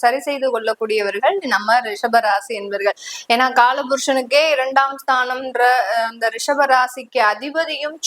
சரி செய்து கொள்ளக்கூடியவர்கள் நம்ம ரிஷப ராசி என்பர்கள். ஏன்னா காலபுருஷனுக்கே 2ஆம் ஸ்தானம்ன்ற அந்த ரிஷப ராசிக்கு அதிபதியும்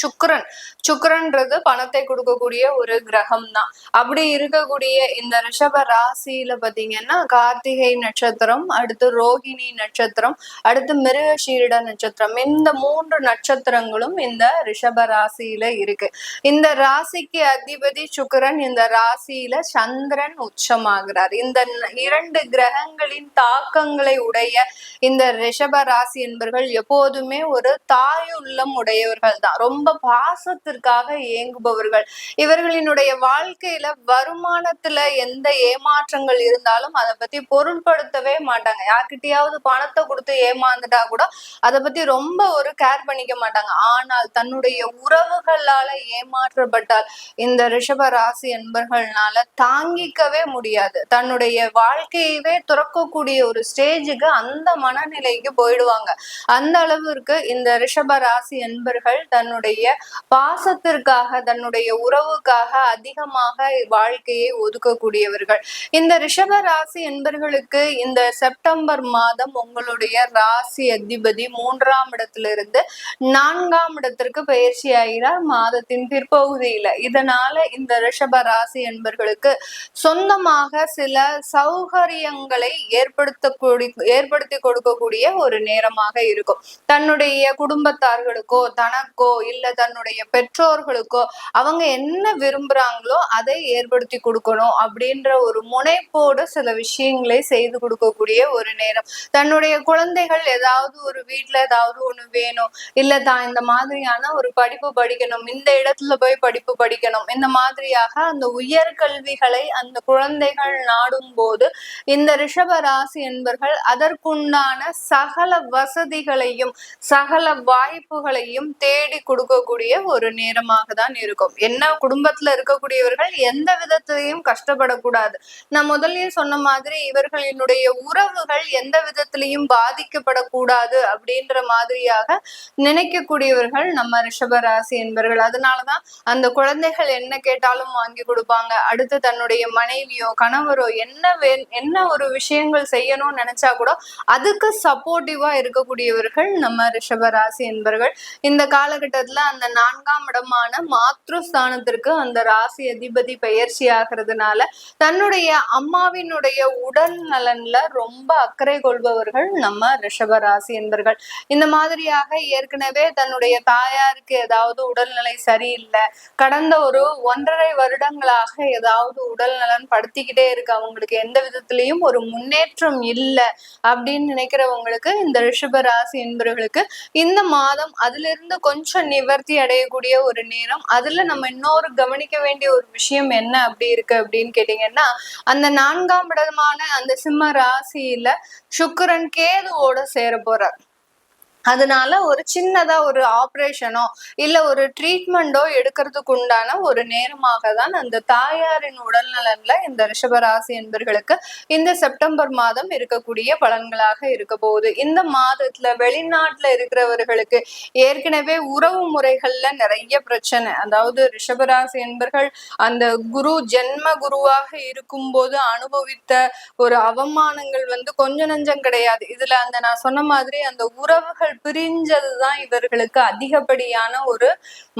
சுக்கிரன்றது பணத்தை கொடுக்கக்கூடிய ஒரு கிரகம் தான். அப்படி இருக்கக்கூடிய இந்த ரிஷப ராசியில பாத்தீங்கன்னா கார்த்திகை நட்சத்திரம், அடுத்து ரோகிணி நட்சத்திரம், அடுத்து மிருகசீரிட நட்சத்திரம், இந்த 3 நட்சத்திரங்களும் இந்த ரிஷப ராசியில இருக்கு. இந்த ராசிக்கு அதிபதி சுக்கிரன், இந்த ராசியில சந்திரன் உச்சமாகிறார். இந்த 2 கிரகங்களின் தாக்கங்களை உடைய இந்த ரிஷப ராசி என்பவர்கள் எப்போதுமே ஒரு தாயுள்ளம் உடையவர்கள் தான். ரொம்ப பாசத்திற்காக ஏங்குபவர்கள். இவர்களினுடைய வாழ்க்கையில வருமானத்துல எந்த ஏமாற்றங்கள் இருந்தாலும் அதை பத்தி பொருட்படுத்தவே மாட்டாங்க. யார்கிட்டயாவது பணத்தை கொடுத்து ஏமாந்துட்டா கூட அதை பத்தி ரொம்ப ஒரு கேர் பண்ணிக்க மாட்டாங்க. ஆனால் தன்னுடைய உறவுகளால ஏமாற்றப்பட்டால் இந்த ரிஷப ராசி என்பர்கள்னால தாங்கிக்கவே முடியாது. தன்னுடைய வாழ்க்கையவே துறக்கக்கூடிய ஒரு ஸ்டேஜுக்கு அந்த மனநிலைக்கு போயிடுவாங்க. அந்த அளவிற்கு இந்த ரிஷப ராசி என்பர்கள் தன்னுடைய பாசத்திற்காக தன்னுடைய உறவுக்காக அதிகமாக வாழ்க்கையை ஒதுக்கக்கூடியவர்கள். இந்த ரிஷப ராசி என்பர்களுக்கு இந்த செப்டம்பர் மாதம் உங்களுடைய ராசி அதிபதி 3ஆம் இடத்திலிருந்து 4ஆம் இடத்திற்கு பயிற்சி ஆகிறார் மாதத்தின் பிற்பகுதியில. இதனால இந்த ரிஷப ராசி என்பர்களுக்கு சொந்தமாக சில சௌகரியங்களை ஏற்படுத்தி கொடுக்கக்கூடிய ஒரு நேரமாக இருக்கும். தன்னுடைய குடும்பத்தார்களுக்கோ தனக்கோ இல்ல தன்னுடைய பெற்றோர்களுக்கோ அவங்க என்ன விரும்புறாங்களோ அதை ஏற்படுத்தி கொடுக்கணும் அப்படின்ற ஒரு முனைப்போடு சில விஷயங்களை செய்து கொடுக்கக்கூடிய ஒரு நேரம். தன்னுடைய குழந்தைகள் ஏதாவது ஒரு வீட்டுல ஏதாவது ஒண்ணு வேணும், இல்ல தான் இந்த மாதிரியான ஒரு படிப்பு படிக்கணும், இந்த இடத்துல போய் படிப்பு படிக்கணும், இந்த மாதிரியாக அந்த உயர்கல்விகளை அந்த குழந்தைகள் நாடும் போது இந்த ரிஷப ராசி என்பர்கள் அதற்குண்டான சகல வசதிகளையும் சகல வாய்ப்புகளையும் தேடி கொடுக்கக்கூடிய ஒரு நேரமாக தான் இருக்கும். என்ன குடும்பத்துல இருக்கக்கூடியவர்கள் எந்த விதத்திலையும் கஷ்டப்படக்கூடாது. நான் முதல்லயே சொன்ன மாதிரி இவர்களினுடைய உறவுகள் எந்த விதத்திலையும் பாதிக்கப்படக்கூடாது அப்படின்ற மாதிரியாக நினைக்கக்கூடியவர்கள் நம்ம ரிஷப ராசி என்பவர்கள். அதனாலதான் அந்த குழந்தைகள் என்ன கேட்டாலும் வாங்கி கொடுப்பாங்க. அடுத்து தன்னுடைய மனைவியோ கணவரோ என்ன ஒரு விஷயங்கள் செய்யணும்னு நினைச்சா கூட அதுக்கு சப்போர்ட்டிவா இருக்கக்கூடியவர்கள் நம்ம ரிஷப ராசி என்பவர்கள். இந்த காலகட்டத்துல அந்த 4ஆம் இடமான மாத்ருஸ்தானத்திற்கு அந்த ராசி அதிபதி பயிற்சி ஆகிறதுனால தன்னுடைய அம்மாவினுடைய உடல் நலன்ல ரொம்ப அக்கறை கொள்பவர்கள் நம்ம ரிஷப ராசி என்பவர்கள். இந்த மாதிரியாக ஏற்கனவே தன்னுடைய தாயாருக்கு ஏதாவது உடல்நிலை சரியில்லை, கடந்த ஒரு 1.5 வருடங்களாக ஏதாவது உடல் நலன் படுத்திக்கிட்டே இருக்கு, அவங்களுக்கு எந்த விதத்திலையும் ஒரு முன்னேற்றம் இல்லை அப்படின்னு நினைக்கிறவங்களுக்கு இந்த ரிஷப ராசி என்பவர்களுக்கு இந்த மாதம் அதுல இருந்து கொஞ்சம் நிவர்த்தி அடையக்கூடிய ஒரு நேரம். அதுல நம்ம இன்னொரு கவனிக்க வேண்டிய ஒரு விஷயம் என்ன அப்படி இருக்கு அப்படின்னு கேட்டீங்கன்னா, அந்த 4ஆம் இடமான அந்த சிம்ம ராசியில சுக்கிரன் கேதுவோட சேர போறார். அதனால ஒரு சின்னதா ஒரு ஆப்ரேஷனோ இல்ல ஒரு ட்ரீட்மெண்டோ எடுக்கிறதுக்கு உண்டான ஒரு நேரமாக தான் அந்த தாயாரின் உடல் நலன்ல இந்த ரிஷபராசி என்பர்களுக்கு இந்த செப்டம்பர் மாதம் இருக்கக்கூடிய பலன்களாக இருக்க போகுது. இந்த மாதத்துல வெளிநாட்டுல இருக்கிறவர்களுக்கு ஏற்கனவே உறவு முறைகள்ல நிறைய பிரச்சனை. அதாவது ரிஷபராசி என்பர்கள் அந்த குரு ஜென்ம குருவாக இருக்கும் போது அனுபவித்த ஒரு அவமானங்கள் கொஞ்சம் நஞ்சம் கிடையாது. இதுல அந்த நான் சொன்ன மாதிரி அந்த உறவுகள் பிரிஞ்சதுதான் இவர்களுக்கு அதிகப்படியான ஒரு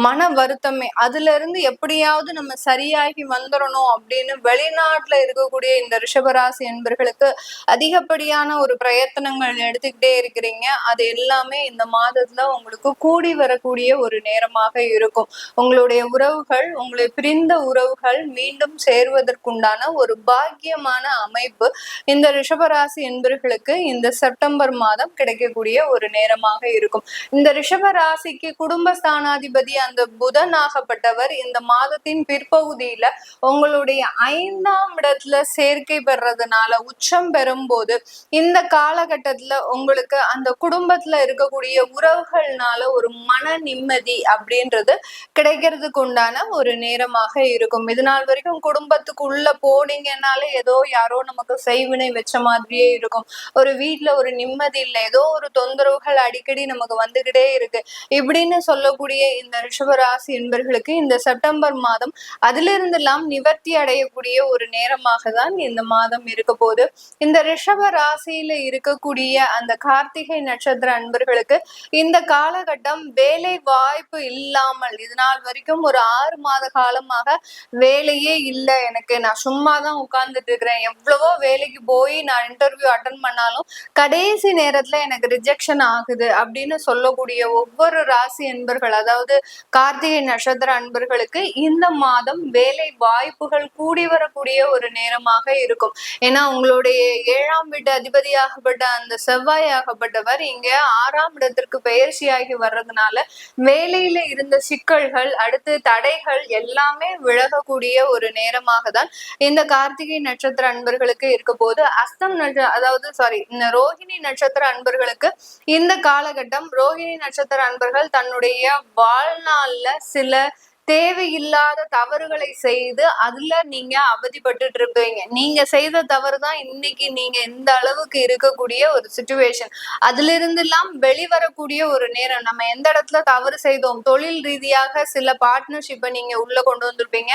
மன வருத்தமே. அதுல இருந்து எப்படியாவது நம்ம சரியாகி வந்துடணும் அப்படின்னு வெளிநாட்டுல இருக்கக்கூடிய இந்த ரிஷபராசி என்பர்களுக்கு அதிகப்படியான ஒரு பிரயத்தனங்கள் எடுத்துக்கிட்டே இருக்கிறீங்க. அது எல்லாமே இந்த மாதத்துல உங்களுக்கு கூடி வரக்கூடிய ஒரு நேரமாக இருக்கும். உங்களுடைய உறவுகள், உங்களை பிரிந்த உறவுகள் மீண்டும் சேருவதற்குண்டான ஒரு பாக்கியமான அமைப்பு இந்த ரிஷபராசி என்பர்களுக்கு இந்த செப்டம்பர் மாதம் கிடைக்கக்கூடிய ஒரு நேரம் நேரமாக இருக்கும். இந்த ரிஷப ராசிக்கு குடும்பஸ்தானாதிபதி அந்த புதன் ஆகப்பட்டவர் இந்த மாதத்தின் பிற்பகுதியில உங்களுடைய 5ஆம் இடத்துல சேர்க்கை பெறதுனால உச்சம் பெறும்போது இந்த காலகட்டத்துல உங்களுக்கு அந்த குடும்பத்துல இருக்கக்கூடிய உறவுகள்னால ஒரு மன நிம்மதி அப்படின்றது கிடைக்கிறதுக்கு உண்டான ஒரு நேரமாக இருக்கும். இது நாள் வரைக்கும் குடும்பத்துக்குள்ள போனீங்கன்னாலே ஏதோ யாரோ நமக்கு செய்வினை வச்ச மாதிரியே இருக்கும். ஒரு வீட்டுல ஒரு நிம்மதி இல்லை, ஏதோ ஒரு தொந்தரவுகள் அடிக்கடி நமக்கு வந்துகிட்டே இருக்கு இப்படின்னு சொல்லக்கூடிய இந்த ரிஷபராசி என்பர்களுக்கு இந்த செப்டம்பர் மாதம் அதிலிருந்து எல்லாம் நிவர்த்தி அடையக்கூடிய ஒரு நேரமாக தான் இந்த மாதம் இருக்க போது. இந்த ரிஷப ராசியில இருக்கக்கூடிய அந்த கார்த்திகை நட்சத்திர அன்பர்களுக்கு இந்த காலகட்டம் வேலை வாய்ப்பு இல்லாமல் இது நாள் வரைக்கும் ஒரு 6 மாத காலமாக வேலையே இல்லை, எனக்கு நான் சும்மா தான் உட்கார்ந்துட்டு இருக்கிறேன், எவ்வளவோ வேலைக்கு போய் நான் இன்டர்வியூ அட்டன் பண்ணாலும் கடைசி நேரத்துல எனக்கு ரிஜெக்ஷன் ஆகுது அப்படின்னு சொல்லக்கூடிய ஒவ்வொரு ராசி அன்பர்கள், அதாவது கார்த்திகை நட்சத்திர அன்பர்களுக்கு இந்த மாதம் வேலை வாய்ப்புகள் கூடி வரக்கூடிய ஒரு நேரமாக இருக்கும். ஏன்னா உங்களுடைய 7ஆம் வீட்டு அதிபதியாகப்பட்ட அந்த செவ்வாயாகப்பட்டவர் இங்க 6ஆம் இடத்திற்கு பெயர்ச்சியாகி வர்றதுனால வேலையில இருந்த சிக்கல்கள் அடுத்து தடைகள் எல்லாமே விலகக்கூடிய ஒரு நேரமாக தான் இந்த கார்த்திகை நட்சத்திர அன்பர்களுக்கு இருக்க போது. அஸ்தம் அதாவது இந்த ரோஹிணி நட்சத்திர அன்பர்களுக்கு இந்த காலகட்டம் ரோஹிணி நட்சத்திர அன்பர்கள் தன்னுடைய வாழ்நாள்ல சில தேவையில்லாத தவறுகளை செய்து அதுல நீங்க அவதிப்பட்டு இருப்பீங்க. நீங்க செய்த தவறு தான் இன்னைக்கு நீங்க இந்த அளவுக்கு இருக்கக்கூடிய ஒரு சிச்சுவேஷன். அதுல இருந்து எல்லாம் வெளிவரக்கூடிய ஒரு நேரம். நம்ம எந்த இடத்துல தவறு செய்தோம், தொழில் ரீதியாக சில பார்ட்னர்ஷிப்பை நீங்க உள்ள கொண்டு வந்திருப்பீங்க.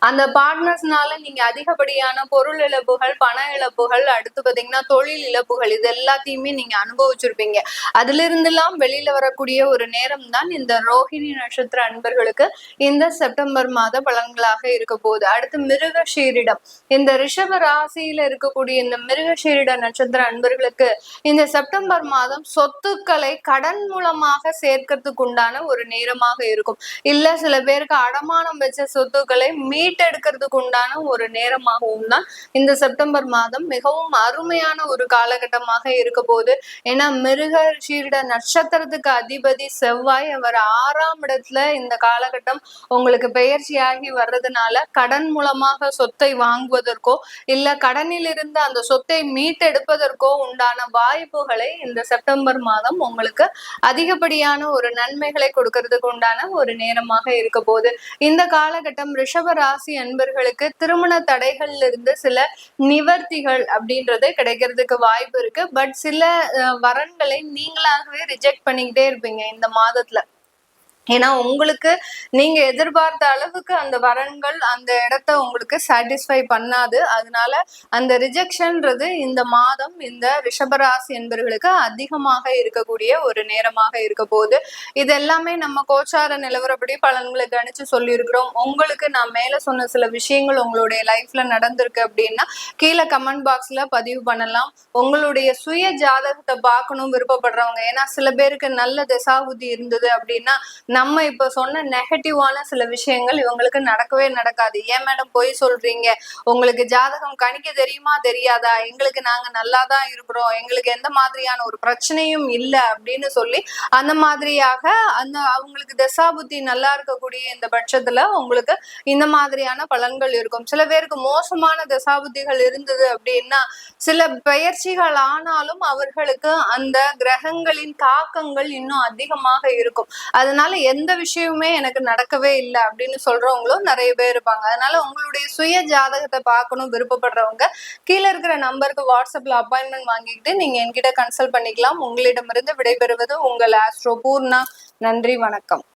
அந்த பார்ட்னர்ஸ்னால நீங்க அதிகப்படியான பொருள் இழப்புகள், பண இழப்புகள், அடுத்து பாத்தீங்கன்னா தொழில் இழப்புகள், இது எல்லாத்தையுமே நீங்க அனுபவிச்சிருப்பீங்க. அதுல இருந்து எல்லாம் வெளியில வரக்கூடிய ஒரு நேரம் தான் இந்த ரோஹிணி நட்சத்திர அன்பர்களுக்கு இந்த செப்டம்பர் மாத பலன்களாக இருக்க போகுது. அடுத்து மிருகஷீரிடம், இந்த ரிஷப ராசியில இருக்கக்கூடிய இந்த மிருகஷீரிட நட்சத்திர அன்பர்களுக்கு இந்த செப்டம்பர் மாதம் சொத்துக்களை கடன் மூலமாக சேர்க்கறதுக்கு உண்டான ஒரு நேரமாக இருக்கும். இல்ல சில பேருக்கு அடமானம் வச்ச சொத்துக்களை மீட்டெடுக்கிறதுக்கு உண்டான ஒரு நேரமாகவும் தான் இந்த செப்டம்பர் மாதம் மிகவும் அருமையான ஒரு காலகட்டமாக இருக்க போகுது. ஏன்னா மிருகஷீரிட நட்சத்திரத்துக்கு அதிபதி செவ்வாய், அவர் 6ஆம் இடத்துல இந்த காலகட்டம் உங்களுக்கு பெயர்ச்சியாகி வர்றதுனால கடன் மூலமாக சொத்தை வாங்குவதற்கோ இல்ல கடனில் இருந்து அந்த சொத்தை மீட்டெடுப்பதற்கோ உண்டான வாய்ப்புகளை இந்த செப்டம்பர் மாதம் உங்களுக்கு அதிகப்படியான ஒரு நன்மைகளை கொடுக்கறதுக்கு உண்டான ஒரு நேரமாக இருக்க போது. இந்த காலகட்டம் ரிஷப ராசி அன்பர்களுக்கு திருமண தடைகள்ல இருந்து சில நிவர்த்திகள் அப்படின்றது கிடைக்கிறதுக்கு வாய்ப்பு இருக்கு. பட் சில வரன்களை நீங்களாகவே ரிஜெக்ட் பண்ணிக்கிட்டே இருப்பீங்க இந்த மாதத்துல. ஏன்னா உங்களுக்கு நீங்க எதிர்பார்த்த அளவுக்கு அந்த வரன்கள் அந்த இடத்த உங்களுக்கு சாட்டிஸ்ஃபை பண்ணாது. அதனால அந்த ரிஜெக்ஷன்றது இந்த மாதம் இந்த ரிஷபராசி என்பவர்களுக்கு அதிகமாக இருக்கக்கூடிய ஒரு நேரமாக இருக்க போகுது. இது எல்லாமே நம்ம கோச்சார நிலவரப்படி பலன்களை கணிச்சு சொல்லியிருக்கிறோம். உங்களுக்கு நான் மேல சொன்ன சில விஷயங்கள் உங்களுடைய லைஃப்ல நடந்திருக்கு அப்படின்னா கீழே கமெண்ட் பாக்ஸ்ல பதிவு பண்ணலாம். உங்களுடைய சுய ஜாதகத்தை பார்க்கணும் விருப்பப்படுறவங்க, ஏன்னா சில பேருக்கு நல்ல தசாபுத்தி இருந்தது அப்படின்னா நம்ம இப்ப சொன்ன நெகட்டிவான சில விஷயங்கள் இவங்களுக்கு நடக்கவே நடக்காது. ஏன் மேடம் போய் சொல்றீங்க, உங்களுக்கு ஜாதகம் கணிக்க தெரியுமா தெரியாதா, எங்களுக்கு நாங்க நல்லா தான் இருக்கிறோம், எங்களுக்கு எந்த மாதிரியான ஒரு பிரச்சனையும் இல்லை அப்படின்னு சொல்லி அந்த மாதிரியாக அவங்களுக்கு தசாபுத்தி நல்லா இருக்கக்கூடிய இந்த பட்சத்துல உங்களுக்கு இந்த மாதிரியான பலன்கள் இருக்கும். சில பேருக்கு மோசமான தசாபுத்திகள் இருந்தது அப்படின்னா சில பெயர்ச்சிகள் ஆனாலும் அவர்களுக்கு அந்த கிரகங்களின் தாக்கங்கள் இன்னும் அதிகமாக இருக்கும். அதனால எந்த விஷயமுமே எனக்கு நடக்கவே இல்லை அப்படின்னு சொல்றவங்களும் நிறைய பேர் இருப்பாங்க. அதனால உங்களுடைய சுய ஜாதகத்தை பார்க்கணும் விருப்பப்படுறவங்க கீழே இருக்கிற நம்பருக்கு வாட்ஸ்அப்ல அப்பாயின்மெண்ட் வாங்கிக்கிட்டு நீங்க என்கிட்ட கன்சல்ட் பண்ணிக்கலாம். உங்களிடமிருந்து விடைபெறுவது உங்கள் ஆஸ்ட்ரோ பூர்ணா. நன்றி, வணக்கம்.